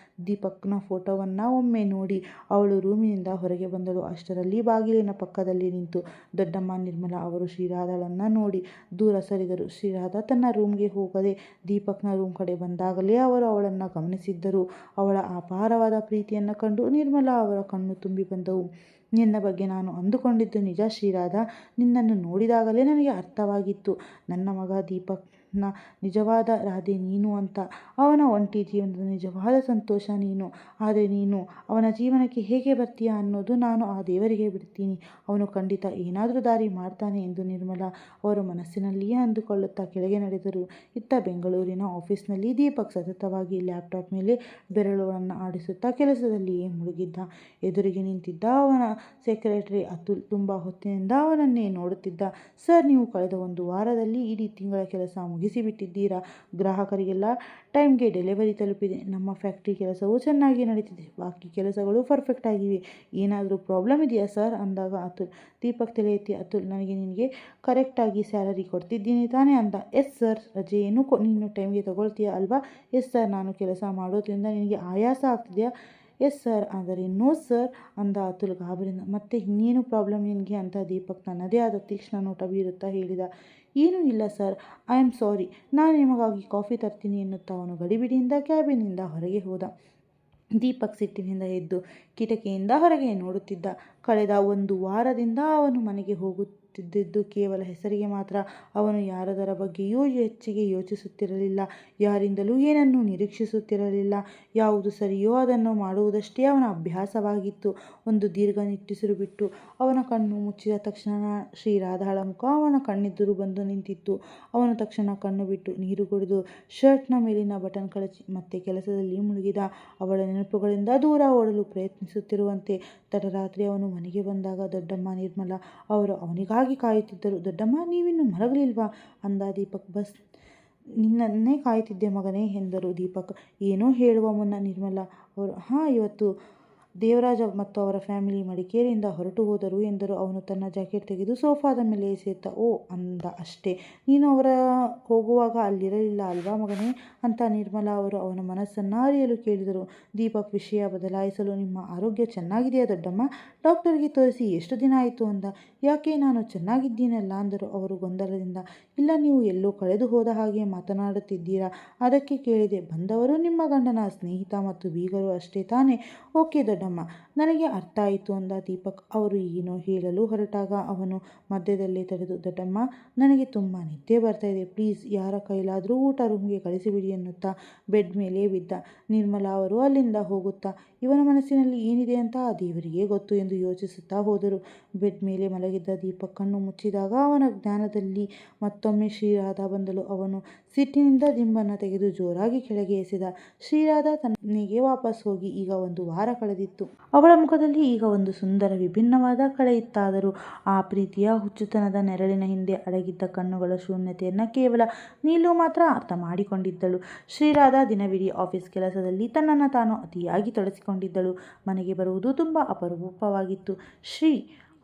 ದೀಪಕ್ನ ಫೋಟೋವನ್ನು ಒಮ್ಮೆ ನೋಡಿ ಅವಳು ರೂಮಿನಿಂದ ಹೊರಗೆ ಬಂದಳು. ಅಷ್ಟರಲ್ಲಿ ಬಾಗಿಲಿನ ಪಕ್ಕದಲ್ಲಿ ನಿಂತು ದೊಡ್ಡಮ್ಮ ನಿರ್ಮಲಾ ಅವರು ಶ್ರೀರಾಧಳನ್ನು ನೋಡಿ ದೂರ ಸರಿದರು. ಶ್ರೀರಾಧ ತನ್ನ ರೂಮ್ಗೆ ಹೋಗದೆ ದೀಪಕ್ನ ರೂಮ್ ಕಡೆ ಬಂದಾಗಲೇ ಅವರು ಅವಳನ್ನು ಗಮನಿಸಿದ್ದರು. ಅವಳ ಅಪಾರವಾದ ಪ್ರೀತಿಯನ್ನು ಕಂಡು ನಿರ್ಮಲಾ ಅವರ ಕಣ್ಣು ತುಂಬಿ ಬಂದವು. ನಿನ್ನ ಬಗ್ಗೆ ನಾನು ಅಂದುಕೊಂಡಿದ್ದು ನಿಜ ಶ್ರೀರಾಧ, ನಿನ್ನನ್ನು ನೋಡಿದಾಗಲೇ ನನಗೆ ಅರ್ಥವಾಗಿತ್ತು, ನನ್ನ ಮಗ ದೀಪಕ್ನ ನಿಜವಾದ ರಾಧೆ ನೀನು ಅಂತ, ಅವನ ಒಂಟಿ ಜೀವನದ ನಿಜವಾದ ಸಂತೋಷ ನೀನು. ಆದರೆ ನೀನು ಅವನ ಜೀವನಕ್ಕೆ ಹೇಗೆ ಬರ್ತೀಯಾ ಅನ್ನೋದು ನಾನು ಆ ದೇವರಿಗೆ ಬಿಡ್ತೀನಿ, ಅವನು ಖಂಡಿತ ಏನಾದರೂ ದಾರಿ ಮಾಡ್ತಾನೆ ಎಂದು ನಿರ್ಮಲಾ ಅವರು ಮನಸ್ಸಿನಲ್ಲಿಯೇ ಅಂದುಕೊಳ್ಳುತ್ತಾ ಕೆಳಗೆ ನಡೆದರು. ಇತ್ತ ಬೆಂಗಳೂರಿನ ಆಫೀಸ್ನಲ್ಲಿ ದೀಪಕ್ ಸತತವಾಗಿ ಲ್ಯಾಪ್ಟಾಪ್ ಮೇಲೆ ಬೆರಳುಗಳನ್ನು ಆಡಿಸುತ್ತಾ ಕೆಲಸದಲ್ಲಿಯೇ ಮುಳುಗಿದ್ದ. ಎದುರಿಗೆ ನಿಂತಿದ್ದ ಅವನ ಸೆಕ್ರೆಟರಿ ಅತುಲ್ ತುಂಬ ಹೊತ್ತಿನಿಂದ ಅವನನ್ನೇ ನೋಡುತ್ತಿದ್ದ. ಸರ್, ನೀವು ಕಳೆದ 1 ವಾರದಲ್ಲಿ ಇಡೀ ತಿಂಗಳ ಕೆಲಸ ಮುಗಿಸಿಬಿಟ್ಟಿದ್ದೀರಾ, ಗ್ರಾಹಕರಿಗೆಲ್ಲ ಟೈಮ್ಗೆ ಡೆಲಿವರಿ ತಲುಪಿದೆ, ನಮ್ಮ ಫ್ಯಾಕ್ಟ್ರಿ ಕೆಲಸವೂ ಚೆನ್ನಾಗಿ ನಡೀತಿದೆ, ಬಾಕಿ ಕೆಲಸಗಳು ಪರ್ಫೆಕ್ಟ್ ಆಗಿವೆ, ಏನಾದರೂ ಪ್ರಾಬ್ಲಮ್ ಇದೆಯಾ ಸರ್ ಅಂದಾಗ ಅತುಲ್ ದೀಪಕ್ ತಲೆ ಎತ್ತಿ, ಅತುಲ್, ನಿನಗೆ ಕರೆಕ್ಟಾಗಿ ಸ್ಯಾಲರಿ ಕೊಡ್ತಿದ್ದೀನಿ ತಾನೇ ಅಂದ. Yes sir. ರಜೆಯನ್ನು ನೀನು ಟೈಮ್ಗೆ ತಗೊಳ್ತೀಯ ಅಲ್ವಾ? Yes sir. ನಾನು ಕೆಲಸ ಮಾಡೋದ್ರಿಂದ ನಿನಗೆ ಆಯಾಸ ಆಗ್ತಿದೆಯಾ? Yes sir. ಆದರೆ ನೋ ಸರ್ ಅಂದ ಅತುಲ್ ಗಾಬರಿಯಿಂದ. ಮತ್ತೆ ಇನ್ನೇನು ಪ್ರಾಬ್ಲಮ್ ನಿನಗೆ ಅಂತ ದೀಪಕ್ ತನ್ನದೇ ಆದ ತೀಕ್ಷ್ಣ ನೋಟ ಬೀರುತ್ತಾ ಹೇಳಿದ. ಏನೂ ಇಲ್ಲ ಸರ್, ಐ ಆಮ್ ಸಾರಿ, ನಾನು ನಿಮಗಾಗಿ ಕಾಫಿ ತರ್ತೀನಿ ಎನ್ನುತ್ತಾ ಅವನು ಗಡಿಬಿಡಿಯಿಂದ ಕ್ಯಾಬಿನಿಂದ ಹೊರಗೆ ಹೋದ. ದೀಪಕ್ ಸಿಟ್ಟಿನಿಂದ ಎದ್ದು ಕಿಟಕಿಯಿಂದ ಹೊರಗೆ ನೋಡುತ್ತಿದ್ದ. ಕಳೆದ 1 ವಾರದಿಂದ ಅವನು ಮನೆಗೆ ಹೋಗುತ್ತಿದ್ದುದು ಕೇವಲ ಹೆಸರಿಗೆ ಮಾತ್ರ. ಅವನು ಯಾರದರ ಬಗ್ಗೆಯೂ ಹೆಚ್ಚಿಗೆ ಯೋಚಿಸುತ್ತಿರಲಿಲ್ಲ, ಯಾರಿಂದಲೂ ಏನನ್ನೂ ನಿರೀಕ್ಷಿಸುತ್ತಿರಲಿಲ್ಲ. ಯಾವುದು ಸರಿಯೋ ಅದನ್ನು ಮಾಡುವುದಷ್ಟೇ ಅವನ ಅಭ್ಯಾಸವಾಗಿತ್ತು. ಒಂದು ದೀರ್ಘ ನಿಟ್ಟುಸಿರು ಬಿಟ್ಟು ಅವನ ಕಣ್ಣು ಮುಚ್ಚಿದ ತಕ್ಷಣ ಶ್ರೀರಾಧಳ ಮುಖ ಅವನ ಕಣ್ಣೆದುರು ಬಂದು ನಿಂತಿತ್ತು. ಅವನು ತಕ್ಷಣ ಕಣ್ಣು ಬಿಟ್ಟು ನೀರು ಕುಡಿದು ಶರ್ಟ್ನ ಮೇಲಿನ ಬಟನ್ ಕಳಚಿ ಮತ್ತೆ ಕೆಲಸದಲ್ಲಿ ಮುಳುಗಿದ. ಅವಳ ನೆನಪುಗಳಿಂದ ದೂರ ಓಡಲು ಪ್ರಯತ್ನಿಸುತ್ತಿರುವಂತೆ. ತಡರಾತ್ರಿ ಅವನು ಮನೆಗೆ ಬಂದಾಗ ದೊಡ್ಡಮ್ಮ ನಿರ್ಮಲಾ ಅವರು ಅವನಿಗಾಗಿ ಕಾಯುತ್ತಿದ್ದರು. ದೊಡ್ಡಮ್ಮ, ನೀವಿನ್ನೂ ಮಲಗಲಿಲ್ವಾ ಅಂದ ದೀಪಕ್. ಬಸ್ ನಿನ್ನನ್ನೇ ಕಾಯುತ್ತಿದ್ದೆ ಮಗನೇ ಎಂದರು ದೀಪಕ್. ಏನೋ ಹೇಳುವ ಮುನ್ನ ನಿರ್ಮಲಾ ಅವರು, ಇವತ್ತು ದೇವರಾಜ ಮತ್ತು ಅವರ ಫ್ಯಾಮಿಲಿ ಮಡಿಕೇರಿಯಿಂದ ಹೊರಟು ಹೋದರು ಎಂದರು. ಅವನು ತನ್ನ ಜಾಕೆಟ್ ತೆಗೆದು ಸೋಫಾದ ಮೇಲೆ ಎಸೆಯುತ್ತ ಓ ಅಂದ ಅಷ್ಟೇ. ನೀನು ಅವರ ಹೋಗುವಾಗ ಅಲ್ಲಿರಲಿಲ್ಲ ಅಲ್ವಾ ಮಗನೇ ಅಂತ ನಿರ್ಮಲಾ ಅವರು ಅವನ ಮನಸ್ಸನ್ನು ಅರಿಯಲು ಕೇಳಿದರು. ದೀಪಕ್ ವಿಷಯ ಬದಲಾಯಿಸಲು, ನಿಮ್ಮ ಆರೋಗ್ಯ ಚೆನ್ನಾಗಿದೆಯಾ ದೊಡ್ಡಮ್ಮ? ಡಾಕ್ಟರ್ಗೆ ತೋರಿಸಿ ಎಷ್ಟು ದಿನ ಆಯಿತು ಅಂದ. ಯಾಕೆ, ನಾನು ಚೆನ್ನಾಗಿದ್ದೀನಲ್ಲ ಅಂದರು ಅವರು ಗೊಂದಲದಿಂದ. ಇಲ್ಲ, ನೀವು ಎಲ್ಲೋ ಕಳೆದು ಹೋದ ಹಾಗೆ ಮಾತನಾಡುತ್ತಿದ್ದೀರಾ, ಅದಕ್ಕೆ ಕೇಳಿದೆ. ಬಂದವರು ನಿಮ್ಮ ಗಂಡನ ಸ್ನೇಹಿತ ಮತ್ತು ಬೀಗರು ಅಷ್ಟೇ ತಾನೇ? ಓಕೆ ದೊಡ್ಡಮ್ಮ, ದೊಡ್ಡಮ್ಮ. ನನಗೆ ಅರ್ಥ ಆಯಿತು ಅಂದ ದೀಪಕ್. ಅವರು ಏನೋ ಹೇಳಲು ಹೊರಟಾಗ ಅವನು ಮಧ್ಯದಲ್ಲೇ ತಡೆದು, ದೊಡ್ಡಮ್ಮ, ನನಗೆ ತುಂಬ ನಿದ್ದೆ ಬರ್ತಾ ಇದೆ, ಪ್ಲೀಸ್ ಯಾರ ಕೈಲಾದರೂ ಊಟ ರೂಮ್ಗೆ ಕಳಿಸಿಬಿಡಿ ಎನ್ನುತ್ತಾ ಬೆಡ್ ಮೇಲೆ ಬಿದ್ದ. ನಿರ್ಮಲಾ ಅವರು ಅಲ್ಲಿಂದ ಹೋಗುತ್ತಾ, ಇವನ ಮನಸ್ಸಿನಲ್ಲಿ ಏನಿದೆ ಅಂತ ಆ ದೇವರಿಗೆ ಗೊತ್ತು ಎಂದು ಯೋಚಿಸುತ್ತಾ ಹೋದರು. ಬೆಡ್ ಮೇಲೆ ಮಲಗಿದ್ದ ದೀಪಕ್ ಕಣ್ಣು ಮುಚ್ಚಿದಾಗ ಅವನ ಜ್ಞಾನದಲ್ಲಿ ಮತ್ತೊಮ್ಮೆ ಶ್ರೀರಾಧಾ ಬಂದಳು. ಅವನು ಸಿಟ್ಟಿನಿಂದ ದಿಂಬನ್ನು ತೆಗೆದು ಜೋರಾಗಿ ಕೆಳಗೆ ಎಸೆದ. ಶ್ರೀರಾಧಾ ತನ್ನ ಮನೆಗೆ ವಾಪಸ್ ಹೋಗಿ ಈಗ 1 ವಾರ ಕಳೆದಿತ್ತು. ಅವಳ ಮುಖದಲ್ಲಿ ಈಗ ಒಂದು ಸುಂದರ ವಿಭಿನ್ನವಾದ ಕಳೆಯಿತ್ತಾದರೂ ಆ ಪ್ರೀತಿಯ ಹುಚ್ಚುತನದ ನೆರಳಿನ ಹಿಂದೆ ಅಡಗಿದ್ದ ಕಣ್ಣುಗಳ ಶೂನ್ಯತೆಯನ್ನು ಕೇವಲ ನೀಲು ಮಾತ್ರ ಅರ್ಥ ಮಾಡಿಕೊಂಡಿದ್ದಳು. ಶ್ರೀರಾಧಾ ದಿನವಿಡೀ ಆಫೀಸ್ ಕೆಲಸದಲ್ಲಿ ತನ್ನನ್ನು ತಾನು ಅತಿಯಾಗಿ ತೊಡಗಿಸಿಕೊಂಡಿದ್ದಳು. ಮನೆಗೆ ಬರುವುದು ತುಂಬ ಅಪರೂಪವಾಗಿತ್ತು.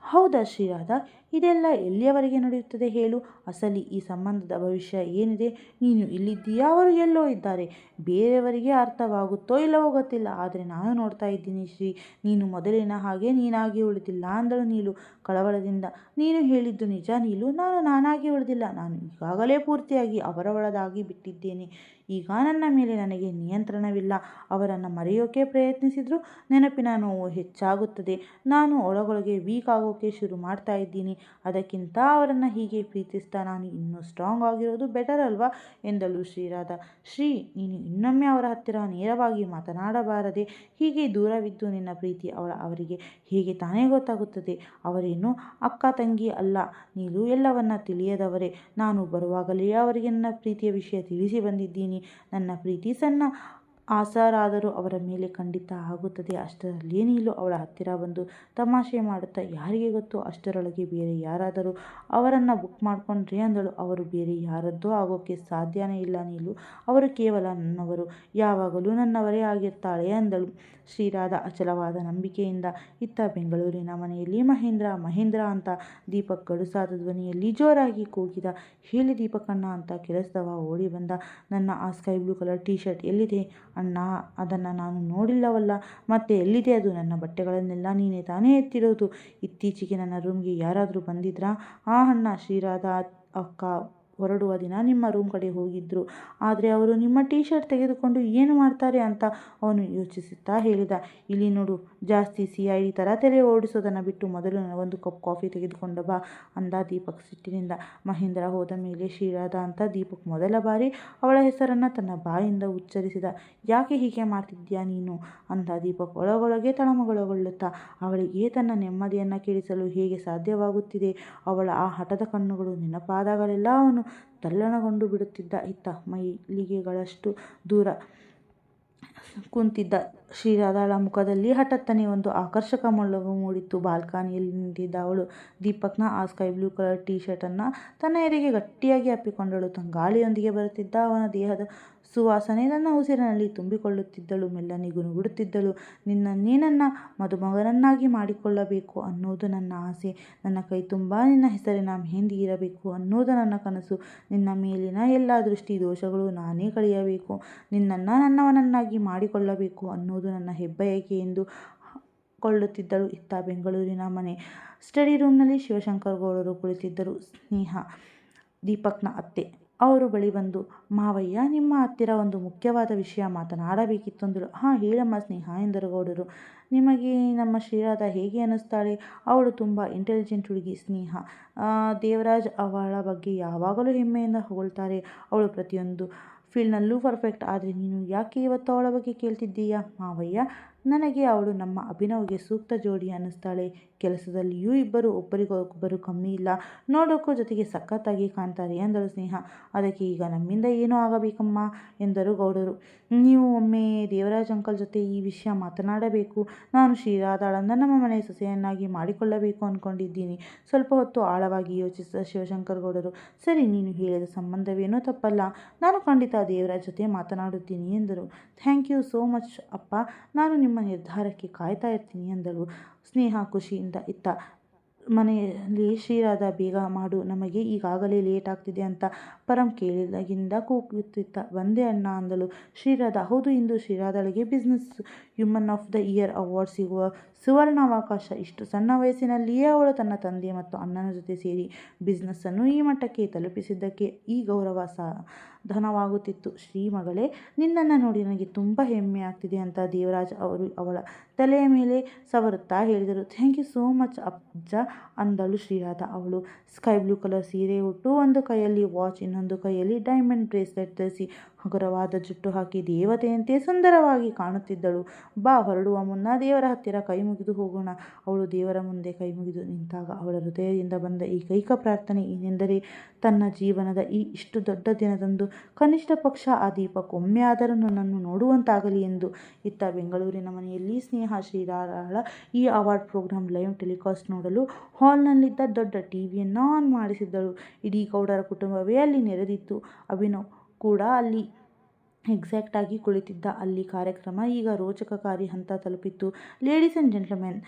ಹೌದಾ ಶ್ರೀರಾಧಾ, ಇದೆಲ್ಲ ಎಲ್ಲಿಯವರೆಗೆ ನಡೆಯುತ್ತದೆ ಹೇಳು? ಅಸಲಿ ಈ ಸಂಬಂಧದ ಭವಿಷ್ಯ ಏನಿದೆ? ನೀನು ಇಲ್ಲಿದ್ದೀಯಾ, ಅವರು ಎಲ್ಲೋ ಇದ್ದಾರೆ. ಬೇರೆಯವರಿಗೆ ಅರ್ಥವಾಗುತ್ತೋ ಇಲ್ಲವೋ ಗೊತ್ತಿಲ್ಲ, ಆದರೆ ನಾನು ನೋಡ್ತಾ ಇದ್ದೀನಿ ಶ್ರೀ, ನೀನು ಮೊದಲಿನ ಹಾಗೆ ನೀನಾಗಿ ಉಳಿದಿಲ್ಲ ಅಂದಳು ನೀಲು ಕಳವಳದಿಂದ. ನೀನು ಹೇಳಿದ್ದು ನಿಜ ನೀಲು, ನಾನು ನಾನಾಗಿ ಉಳಿದಿಲ್ಲ. ನಾನು ಈಗಾಗಲೇ ಪೂರ್ತಿಯಾಗಿ ಅವರೊಳದಾಗಿ ಬಿಟ್ಟಿದ್ದೇನೆ. ಈಗ ನನ್ನ ಮೇಲೆ ನನಗೆ ನಿಯಂತ್ರಣವಿಲ್ಲ. ಅವರನ್ನು ಮರೆಯೋಕೆ ಪ್ರಯತ್ನಿಸಿದ್ರೂ ನೆನಪಿನ ನೋವು ಹೆಚ್ಚಾಗುತ್ತದೆ. ನಾನು ಒಳಗೊಳಗೆ ವೀಕ್ ಆಗೋಕೆ ಶುರು ಮಾಡ್ತಾ ಇದ್ದೀನಿ. ಅದಕ್ಕಿಂತ ಅವರನ್ನು ಹೀಗೆ ಪ್ರೀತಿಸ್ತಾ ನಾನು ಇನ್ನೂ ಸ್ಟ್ರಾಂಗ್ ಆಗಿರೋದು ಬೆಟರ್ ಅಲ್ವಾ ಎಂದಳು ಶ್ರೀರಾಧಾ. ನೀನು ಇನ್ನೊಮ್ಮೆ ಅವರ ಹತ್ತಿರ ನೇರವಾಗಿ ಮಾತನಾಡಬಾರದೆ. ಹೀಗೆ ದೂರವಿದ್ದು ನಿನ್ನ ಪ್ರೀತಿ ಅವರಿಗೆ ಹೇಗೆ ತಾನೇ ಗೊತ್ತಾಗುತ್ತದೆ? ಅವರೇನು ಅಕ್ಕ ತಂಗಿ ಅಲ್ಲ ನೀನು, ಎಲ್ಲವನ್ನ ತಿಳಿಯದವರೇ. ನಾನು ಬರುವಾಗಲೇ ಅವರಿಗೆ ನನ್ನ ಪ್ರೀತಿಯ ವಿಷಯ ತಿಳಿಸಿ ಬಂದಿದ್ದೀನಿ. ನನ್ನ ಪ್ರೀತಿ ಸಣ್ಣ ಆಸರಾದರೂ ಅವರ ಮೇಲೆ ಖಂಡಿತ ಆಗುತ್ತದೆ. ಅಷ್ಟರಲ್ಲೇ ನೀಲು ಅವಳ ಹತ್ತಿರ ಬಂದು ತಮಾಷೆ ಮಾಡುತ್ತಾ, ಯಾರಿಗೆ ಗೊತ್ತು, ಅಷ್ಟರೊಳಗೆ ಬೇರೆ ಯಾರಾದರೂ ಅವರನ್ನು ಬುಕ್ ಮಾಡಿಕೊಂಡ್ರೆ ಅಂದಳು. ಅವರು ಬೇರೆ ಯಾರದ್ದೋ ಆಗೋಕ್ಕೆ ಸಾಧ್ಯನೇ ಇಲ್ಲ ನೀಲು, ಅವರು ಕೇವಲ ನನ್ನವರು, ಯಾವಾಗಲೂ ನನ್ನವರೇ ಆಗಿರ್ತಾಳೆ ಅಂದಳು ಶ್ರೀರಾಧಾ ಅಚಲವಾದ ನಂಬಿಕೆಯಿಂದ. ಇತ್ತ ಬೆಂಗಳೂರಿನ ಮನೆಯಲ್ಲಿ ಮಹೇಂದ್ರ ಅಂತ ದೀಪಕ್ ಗಡುಸಾದ ಧ್ವನಿಯಲ್ಲಿ ಜೋರಾಗಿ ಕೂಗಿದ. ಹೇಳಿ ದೀಪಕಣ್ಣ ಅಂತ ಕೆಲಸದವ ಓಡಿ ಬಂದ. ನನ್ನ ಆ sky blue colour T shirt ಎಲ್ಲಿದೆ ಅಣ್ಣ? ಅದನ್ನು ನಾನು ನೋಡಿಲ್ಲವಲ್ಲ. ಮತ್ತೆ ಎಲ್ಲಿದೆ ಅದು? ನನ್ನ ಬಟ್ಟೆಗಳನ್ನೆಲ್ಲ ನೀನೇ ತಾನೇ ಎತ್ತಿರೋದು. ಇತ್ತೀಚೆಗೆ ನನ್ನ ರೂಮ್ಗೆ ಯಾರಾದರೂ ಬಂದಿದ್ರಾ? ಅಣ್ಣ, ಶ್ರೀರಾಧಾ ಅಕ್ಕ ಹೊರಡುವ ದಿನ ನಿಮ್ಮ ರೂಮ್ ಕಡೆ ಹೋಗಿದ್ರು. ಆದರೆ ಅವರು ನಿಮ್ಮ ಟೀ ಶರ್ಟ್ ತೆಗೆದುಕೊಂಡು ಏನು ಮಾಡ್ತಾರೆ ಅಂತ ಅವನು ಯೋಚಿಸುತ್ತಾ ಹೇಳಿದ. ಇಲ್ಲಿ ನೋಡು, ಜಾಸ್ತಿ CID ಥರ ತಲೆ ಓಡಿಸೋದನ್ನು ಬಿಟ್ಟು ಮೊದಲು ನನಗೊಂದು ಕಪ್ ಕಾಫಿ ತೆಗೆದುಕೊಂಡು ಬಾ ಅಂದ ದೀಪಕ್ ಸಿಟ್ಟಿನಿಂದ. ಮಹೇಂದ್ರ ಹೋದ ಮೇಲೆ ಶ್ರೀರಾಧಾ ಅಂತ ದೀಪಕ್ ಮೊದಲ ಬಾರಿ ಅವಳ ಹೆಸರನ್ನು ತನ್ನ ಬಾಯಿಂದ ಉಚ್ಚರಿಸಿದ. ಯಾಕೆ ಹೀಗೆ ಮಾಡ್ತಿದ್ಯಾ ನೀನು ಅಂದ ದೀಪಕ್ ಒಳಗೊಳಗೆ ತಳಮಳಗೊಳ್ಳುತ್ತಾ. ಅವಳಿಗೆ ತನ್ನ ನೆಮ್ಮದಿಯನ್ನು ಕೆಡಿಸಲು ಹೇಗೆ ಸಾಧ್ಯವಾಗುತ್ತಿದೆ? ಅವಳ ಆ ಹಠದ ಕಣ್ಣುಗಳು ನೆನಪಾದಾಗಲೆಲ್ಲ ಅವನು ತಲ್ಲಣಗೊಂಡು ಬಿಡುತ್ತಿದ್ದ. ಇತ್ತ ಮೈಲಿಗೆಗಳಷ್ಟು ದೂರ ಕುಂತಿದ್ದ ಶ್ರೀರಾಧಾಳ ಮುಖದಲ್ಲಿ ಹಠಾತ್ತನೆ ಒಂದು ಆಕರ್ಷಕ ಮೊಳಗು ಮೂಡಿತ್ತು. ಬಾಲ್ಕನಿಯಲ್ಲಿ ನಿಂತಿದ್ದ ಅವಳು ದೀಪಕ್ನ ಆ ಸ್ಕೈ ಬ್ಲೂ ಕಲರ್ ಟೀ ಶರ್ಟನ್ನು ತನ್ನ ಎದೆಗೆ ಗಟ್ಟಿಯಾಗಿ ಅಪ್ಪಿಕೊಂಡಳು. ಗಾಳಿಯೊಂದಿಗೆ ಬರುತ್ತಿದ್ದ ಅವನ ದೇಹದ ಸುವಾಸನೆ ತನ್ನ ಉಸಿರಿನಲ್ಲಿ ತುಂಬಿಕೊಳ್ಳುತ್ತಿದ್ದಳು. ಮೆಲ್ಲನೆ ಗುನುಗುಡುತ್ತಿದ್ದಳು. ನಿನ್ನನ್ನೇ ನನ್ನ ಮದುಮಗನನ್ನಾಗಿ ಮಾಡಿಕೊಳ್ಳಬೇಕು ಅನ್ನೋದು ನನ್ನ ಆಸೆ. ನನ್ನ ಕೈ ತುಂಬ ನಿನ್ನ ಹೆಸರಿನ ಮೆಹಂದಿ ಇರಬೇಕು ಅನ್ನೋದು ನನ್ನ ಕನಸು. ನಿನ್ನ ಮೇಲಿನ ಎಲ್ಲ ದೃಷ್ಟಿ ದೋಷಗಳು ನಾನೇ ಕಳೆಯಬೇಕು. ನಿನ್ನನ್ನು ನನ್ನವನನ್ನಾಗಿ ಮಾಡಿಕೊಳ್ಳಬೇಕು ಅನ್ನೋದು ನನ್ನ ಹೆಬ್ಬಯಕೆ ಎಂದು ಕೊಳ್ಳುತ್ತಿದ್ದಳು. ಇತ್ತ ಬೆಂಗಳೂರಿನ ಮನೆ ಸ್ಟಡಿ ರೂಮ್ನಲ್ಲಿ ಶಿವಶಂಕರ್ ಗೌಡರು ಕುಳಿತಿದ್ದರು. ಸ್ನೇಹ, ದೀಪಕ್ನ ಅತ್ತೆ, ಅವರು ಬಳಿ ಬಂದು, ಮಾವಯ್ಯ, ನಿಮ್ಮ ಹತ್ತಿರ ಒಂದು ಮುಖ್ಯವಾದ ವಿಷಯ ಮಾತನಾಡಬೇಕಿತ್ತು ಅಂದಳು. ಹೇಳಮ್ಮ ಸ್ನೇಹ ಎಂದರು ಗೌಡರು. ನಿಮಗೆ ನಮ್ಮ ಶ್ರೀರಾಧಾ ಹೇಗೆ ಅನ್ನಿಸ್ತಾಳೆ? ಅವಳು ತುಂಬ ಇಂಟೆಲಿಜೆಂಟ್ ಹುಡುಗಿ ಸ್ನೇಹ. ದೇವರಾಜ್ ಅವಳ ಬಗ್ಗೆ ಯಾವಾಗಲೂ ಹೆಮ್ಮೆಯಿಂದ ಹೊಗಳ್ತಾರೆ. ಅವಳು ಪ್ರತಿಯೊಂದು ಫೀಲ್ಡ್ನಲ್ಲೂ ಪರ್ಫೆಕ್ಟ್. ಆದರೆ ನೀನು ಯಾಕೆ ಇವತ್ತು ಅವಳ ಬಗ್ಗೆ ಕೇಳ್ತಿದ್ದೀಯಾ? ಮಾವಯ್ಯ, ನನಗೆ ಅವಳು ನಮ್ಮ ಅಭಿನವ್ಗೆ ಸೂಕ್ತ ಜೋಡಿ ಅನ್ನಿಸ್ತಾಳೆ. ಕೆಲಸದಲ್ಲಿಯೂ ಇಬ್ಬರು ಒಬ್ಬರಿಗೊಬ್ಬರು ಕಮ್ಮಿ ಇಲ್ಲ. ನೋಡೋಕ್ಕೂ ಜೊತೆಗೆ ಸಖತ್ತಾಗಿ ಕಾಣ್ತಾರೆ ಎಂದಳು ಸ್ನೇಹ. ಅದಕ್ಕೆ ಈಗ ನಮ್ಮಿಂದ ಏನೂ ಆಗಬೇಕಮ್ಮ ಎಂದರು ಗೌಡರು. ನೀವು ಒಮ್ಮೆ ದೇವರಾಜ್ ಅಂಕಲ್ ಜೊತೆ ಈ ವಿಷಯ ಮಾತನಾಡಬೇಕು. ನಾನು ಶ್ರೀರಾಧಾಳನ್ನು ನಮ್ಮ ಮನೆ ಸೊಸೆಯನ್ನಾಗಿ ಮಾಡಿಕೊಳ್ಳಬೇಕು ಅಂದ್ಕೊಂಡಿದ್ದೀನಿ. ಸ್ವಲ್ಪ ಹೊತ್ತು ಆಳವಾಗಿ ಯೋಚಿಸಿದ ಶಿವಶಂಕರ್ ಗೌಡರು, ಸರಿ, ನೀನು ಹೇಳಿದ ಸಂಬಂಧವೇನೂ ತಪ್ಪಲ್ಲ. ನಾನು ಖಂಡಿತ ದೇವರಾಜ್ ಜೊತೆ ಮಾತನಾಡುತ್ತೀನಿ ಎಂದರು. ಥ್ಯಾಂಕ್ ಯು ಸೋ ಮಚ್ ಅಪ್ಪ, ನಾನು ನಿಮ್ಮ ನಿರ್ಧಾರಕ್ಕೆ ಕಾಯ್ತಾ ಇರ್ತೀನಿ ಎಂದಳು ಸ್ನೇಹ ಖುಷಿಯಿಂದ. ಇತ್ತ ಮನೆಯಲ್ಲಿ ಶ್ರೀರಾಧ ಬೇಗ ಮಾಡು, ನಮಗೆ ಈಗಾಗಲೇ ಲೇಟ್ ಆಗ್ತಿದೆ ಅಂತ ಪರಂ ಕೇಳಿದಾಗಿಂದ ಕೂಗುತ್ತಿತ್ತ. ಬಂದೆ ಅಣ್ಣ ಅಂದಳು ಶ್ರೀರಾಧ. ಹೌದು, ಇಂದು ಶ್ರೀರಾಧಳಿಗೆ businesswoman of the year award ಸಿಗುವ ಸುವರ್ಣಾವಕಾಶ. ಇಷ್ಟು ಸಣ್ಣ ವಯಸ್ಸಿನಲ್ಲಿಯೇ ಅವಳು ತನ್ನ ತಂದೆ ಮತ್ತು ಅಣ್ಣನ ಜೊತೆ ಸೇರಿ ಬಿಸ್ನೆಸ್ಸನ್ನು ಈ ಮಟ್ಟಕ್ಕೆ ತಲುಪಿಸಿದ್ದಕ್ಕೆ ಈ ಗೌರವ ಧನವಾಗುತ್ತಿತ್ತು. ಶ್ರೀ ಮಗಳೇ, ನಿನ್ನನ್ನು ನೋಡಿ ನನಗೆ ತುಂಬ ಹೆಮ್ಮೆ ಆಗ್ತಿದೆ ಅಂತ ದೇವರಾಜ್ ಅವರು ಅವಳ ತಲೆಯ ಮೇಲೆ ಸವರುತ್ತಾ ಹೇಳಿದರು. ಥ್ಯಾಂಕ್ ಯು ಸೋ ಮಚ್ ಅಜ್ಜ ಅಂದಳು ಶ್ರೀರಾಧ. ಅವಳು ಸ್ಕೈ ಬ್ಲೂ ಕಲರ್ ಸೀರೆ ಉಟ್ಟು ಒಂದು ಕೈಯಲ್ಲಿ ವಾಚ್, ಇನ್ನೊಂದು ಕೈಯಲ್ಲಿ ಡೈಮಂಡ್ ಬ್ರೇಸ್ಲೆಟ್ ಧರಿಸಿ ಹಗುರವಾದ ಜುಟ್ಟು ಹಾಕಿ ದೇವತೆಯಂತೆ ಸುಂದರವಾಗಿ ಕಾಣುತ್ತಿದ್ದಳು. ಬಾ, ಹೊರಡುವ ಮುನ್ನ ದೇವರ ಹತ್ತಿರ ಕೈ ಮುಗಿದು ಹೋಗೋಣ. ಅವಳು ದೇವರ ಮುಂದೆ ಕೈ ಮುಗಿದು ನಿಂತಾಗ ಅವಳ ಹೃದಯದಿಂದ ಬಂದ ಏಕೈಕ ಪ್ರಾರ್ಥನೆ ಏನೆಂದರೆ, ತನ್ನ ಜೀವನದ ಇಷ್ಟು ದೊಡ್ಡ ದಿನದಂದು ಕನಿಷ್ಠ ಪಕ್ಷ ಆ ದೀಪಕ್ ಒಮ್ಮೆ ಆದರೂ ನನ್ನನ್ನು ನೋಡುವಂತಾಗಲಿ ಎಂದು. ಇತ್ತ ಬೆಂಗಳೂರಿನ ಮನೆಯಲ್ಲಿ ಸ್ನೇಹ ಶ್ರೀರಾಧಳ ಈ ಅವಾರ್ಡ್ ಪ್ರೋಗ್ರಾಂ ಲೈವ್ ಟೆಲಿಕಾಸ್ಟ್ ನೋಡಲು ಹಾಲ್ನಲ್ಲಿದ್ದ ದೊಡ್ಡ ಟಿವಿಯನ್ನು ಆನ್ ಮಾಡಿಸಿದ್ದಳು. ಇಡೀ ಗೌಡರ ಕುಟುಂಬವೇ ಅಲ್ಲಿ ನೆರೆದಿತ್ತು. ಅಭಿನವ್ ಕೂಡ ಅಲ್ಲಿ ಎಕ್ಸಾಕ್ಟ್ ಆಗಿ ಕುಳಿತಿದ್ದ. ಅಲ್ಲಿ ಕಾರ್ಯಕ್ರಮ ಈಗ ರೋಚಕಕಾರಿ ಹಂತ ತಲುಪಿತ್ತು. Ladies and gentlemen,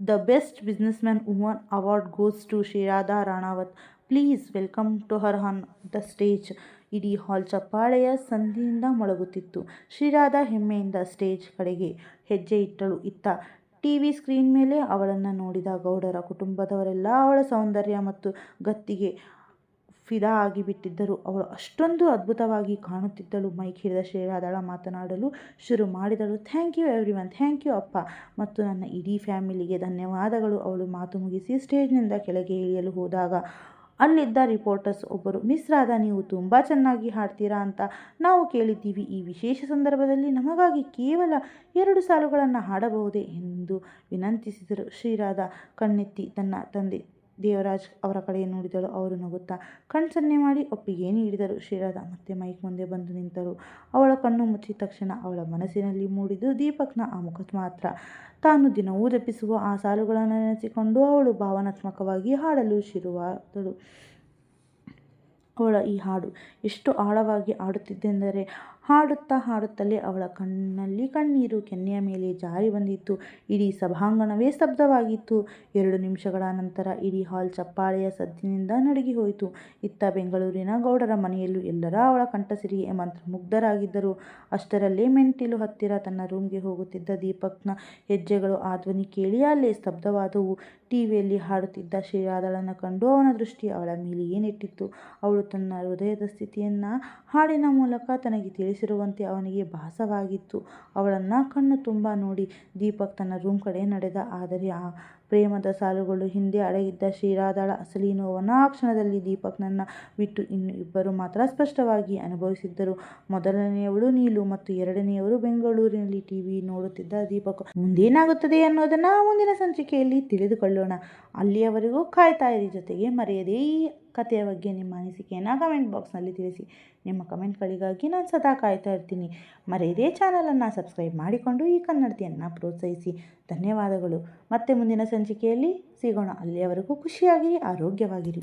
the best business man woman award goes to Shriradha Ranawat. Please welcome to her on the stage. ಇಡೀ ಹಾಲ್ ಚಪ್ಪಾಳೆಯ ಸಂದಿನಿಂದ ಮೊಳಗುತ್ತಿತ್ತು. ಶ್ರೀರಾಧಾ ಹೆಮ್ಮೆಯಿಂದ ಸ್ಟೇಜ್ ಕಡೆಗೆ ಹೆಜ್ಜೆ ಇಟ್ಟಳು. ಇತ್ತ ಟಿವಿ ಸ್ಕ್ರೀನ್ ಮೇಲೆ ಅವಳನ್ನು ನೋಡಿದ ಗೌಡರ ಕುಟುಂಬದವರೆಲ್ಲ ಅವಳ ಸೌಂದರ್ಯ ಮತ್ತು ಗತ್ತಿಗೆ ಫಿದಾ ಆಗಿಬಿಟ್ಟಿದ್ದರು. ಅವಳು ಅಷ್ಟೊಂದು ಅದ್ಭುತವಾಗಿ ಕಾಣುತ್ತಿದ್ದಳು. ಮೈಕ್ ಹಿಡಿದ ಶ್ರೀರಾಧಳ ಮಾತನಾಡಲು ಶುರು ಮಾಡಿದಳು. Thank you everyone, thank you ಅಪ್ಪ ಮತ್ತು ನನ್ನ ಇಡೀ ಫ್ಯಾಮಿಲಿಗೆ ಧನ್ಯವಾದಗಳು. ಅವಳು ಮಾತು ಮುಗಿಸಿ ಸ್ಟೇಜ್ನಿಂದ ಕೆಳಗೆ ಇಳಿಯಲು ಹೋದಾಗ ಅಲ್ಲಿದ್ದ ರಿಪೋರ್ಟರ್ಸ್ ಒಬ್ಬರು, ಮಿಸ್ ರಾಧಾ, ನೀವು ತುಂಬ ಚೆನ್ನಾಗಿ ಹಾಡ್ತೀರಾ ಅಂತ ನಾವು ಕೇಳಿದ್ದೀವಿ. ಈ ವಿಶೇಷ ಸಂದರ್ಭದಲ್ಲಿ ನಮಗಾಗಿ ಕೇವಲ 2 ಸಾಲುಗಳನ್ನು ಹಾಡಬಹುದೇ ಎಂದು ವಿನಂತಿಸಿದರು. ಶ್ರೀರಾಧಾ ಕಣ್ಣೆತ್ತಿ ತನ್ನ ತಂದೆ ದೇವರಾಜ್ ಅವರ ಕಡೆ ನೋಡಿದಳು. ಅವರು ನಗುತ್ತಾ ಕಣ್ಸನ್ನೆ ಮಾಡಿ ಒಪ್ಪಿಗೆ ನೀಡಿದರು. ಶ್ರೀರಾಧಾ ಮತ್ತೆ ಮೈಕ್ ಮುಂದೆ ಬಂದು ನಿಂತಳು. ಅವಳ ಕಣ್ಣು ಮುಚ್ಚಿದ ತಕ್ಷಣ ಅವಳ ಮನಸ್ಸಿನಲ್ಲಿ ಮೂಡಿದ್ದು ದೀಪಕ್ನ ಆ ಮುಖ ಮಾತ್ರ. ತಾನು ದಿನವೂ ಜಪಿಸುವ ಆ ಸಾಲುಗಳನ್ನು ನೆನೆಸಿಕೊಂಡು ಅವಳು ಭಾವನಾತ್ಮಕವಾಗಿ ಹಾಡಲು ಶುರುವಾದಳು. ಅವಳ ಈ ಹಾಡು ಎಷ್ಟು ಆಳವಾಗಿ ಆಡುತ್ತಿದ್ದೆಂದರೆ ಹಾಡುತ್ತಲೇ ಅವಳ ಕಣ್ಣಲ್ಲಿ ಕಣ್ಣೀರು ಕೆನ್ನೆಯ ಮೇಲೆ ಜಾರಿ ಬಂದಿತ್ತು. ಇಡೀ ಸಭಾಂಗಣವೇ ಸ್ತಬ್ಧವಾಗಿತ್ತು. 2 ನಿಮಿಷಗಳ ನಂತರ ಇಡೀ ಹಾಲ್ ಚಪ್ಪಾಳೆಯ ಸದ್ದಿನಿಂದ ನಡುಗಿ ಹೋಯಿತು. ಇತ್ತ ಬೆಂಗಳೂರಿನ ಗೌಡರ ಮನೆಯಲ್ಲೂ ಎಲ್ಲರ ಅವಳ ಕಂಠಸಿರಿಗೆ ಮಂತ್ರಮುಗ್ಧರಾಗಿದ್ದರು. ಅಷ್ಟರಲ್ಲೇ ಮೆಟ್ಟಿಲು ಹತ್ತಿರ ತನ್ನ ರೂಮ್ಗೆ ಹೋಗುತ್ತಿದ್ದ ದೀಪಕ್ನ ಹೆಜ್ಜೆಗಳು ಆ ಧ್ವನಿ ಕೇಳಿ ಅಲ್ಲೇ ಸ್ತಬ್ಧವಾದವು. ಟಿವಿಯಲ್ಲಿ ಹಾಡುತ್ತಿದ್ದ ಶ್ರೀರಾಧಳನ್ನು ಕಂಡು ಅವನ ದೃಷ್ಟಿ ಅವಳ ಮೇಲೆಯೇ ನೆಟ್ಟಿತ್ತು. ಅವಳು ತನ್ನ ಹೃದಯದ ಸ್ಥಿತಿಯನ್ನು ಹಾಡಿನ ಮೂಲಕ ತನಗೆ ತಿಳಿಸಿರುವಂತೆ ಅವನಿಗೆ ಭಾಸವಾಗಿತ್ತು. ಅವಳನ್ನು ಕಣ್ಣು ತುಂಬ ನೋಡಿ ದೀಪಕ್ ತನ್ನ ರೂಮ್ ಕಡೆ ನಡೆದ. ಆದರೆ ಆ ಪ್ರೇಮದ ಸಾಲುಗಳು ಹಿಂದೆ ಅಡಗಿದ್ದ ಶ್ರೀರಾಧಳ ಅಸಲಿ ನೋವನ್ನು ಆ ಕ್ಷಣದಲ್ಲಿ ದೀಪಕ್ನನ್ನು ಬಿಟ್ಟು ಇನ್ನು ಇಬ್ಬರು ಮಾತ್ರ ಸ್ಪಷ್ಟವಾಗಿ ಅನುಭವಿಸಿದ್ದರು. ಮೊದಲನೆಯವಳು ನೀಲು ಮತ್ತು ಎರಡನೆಯವರು ಬೆಂಗಳೂರಿನಲ್ಲಿ ಟಿವಿ ನೋಡುತ್ತಿದ್ದ ದೀಪಕ್. ಮುಂದೇನಾಗುತ್ತದೆ ಅನ್ನೋದನ್ನು ಮುಂದಿನ ಸಂಚಿಕೆಯಲ್ಲಿ ತಿಳಿದುಕೊಳ್ಳೋಣ. ಅಲ್ಲಿಯವರೆಗೂ ಕಾಯ್ತಾ ಇರಿ. ಜೊತೆಗೆ ಮರೆಯದೇ ಈ ಕಥೆಯ ಬಗ್ಗೆ ನಿಮ್ಮ ಅನಿಸಿಕೆಯನ್ನು ಕಮೆಂಟ್ ಬಾಕ್ಸ್ನಲ್ಲಿ ತಿಳಿಸಿ. ನಿಮ್ಮ ಕಮೆಂಟ್ಗಳಿಗಾಗಿ ನಾನು ಸದಾ ಕಾಯ್ತಾ ಇರ್ತೀನಿ. ಮರೆಯದೇ ಚಾನಲನ್ನು ಸಬ್ಸ್ಕ್ರೈಬ್ ಮಾಡಿಕೊಂಡು ಈ ಕನ್ನಡತಿಯನ್ನು ಪ್ರೋತ್ಸಾಹಿಸಿ. ಧನ್ಯವಾದಗಳು. ಮತ್ತೆ ಮುಂದಿನ ಸಂಚಿಕೆಯಲ್ಲಿ ಸಿಗೋಣ. ಅಲ್ಲಿಯವರೆಗೂ ಖುಷಿಯಾಗಿರಿ, ಆರೋಗ್ಯವಾಗಿರಿ.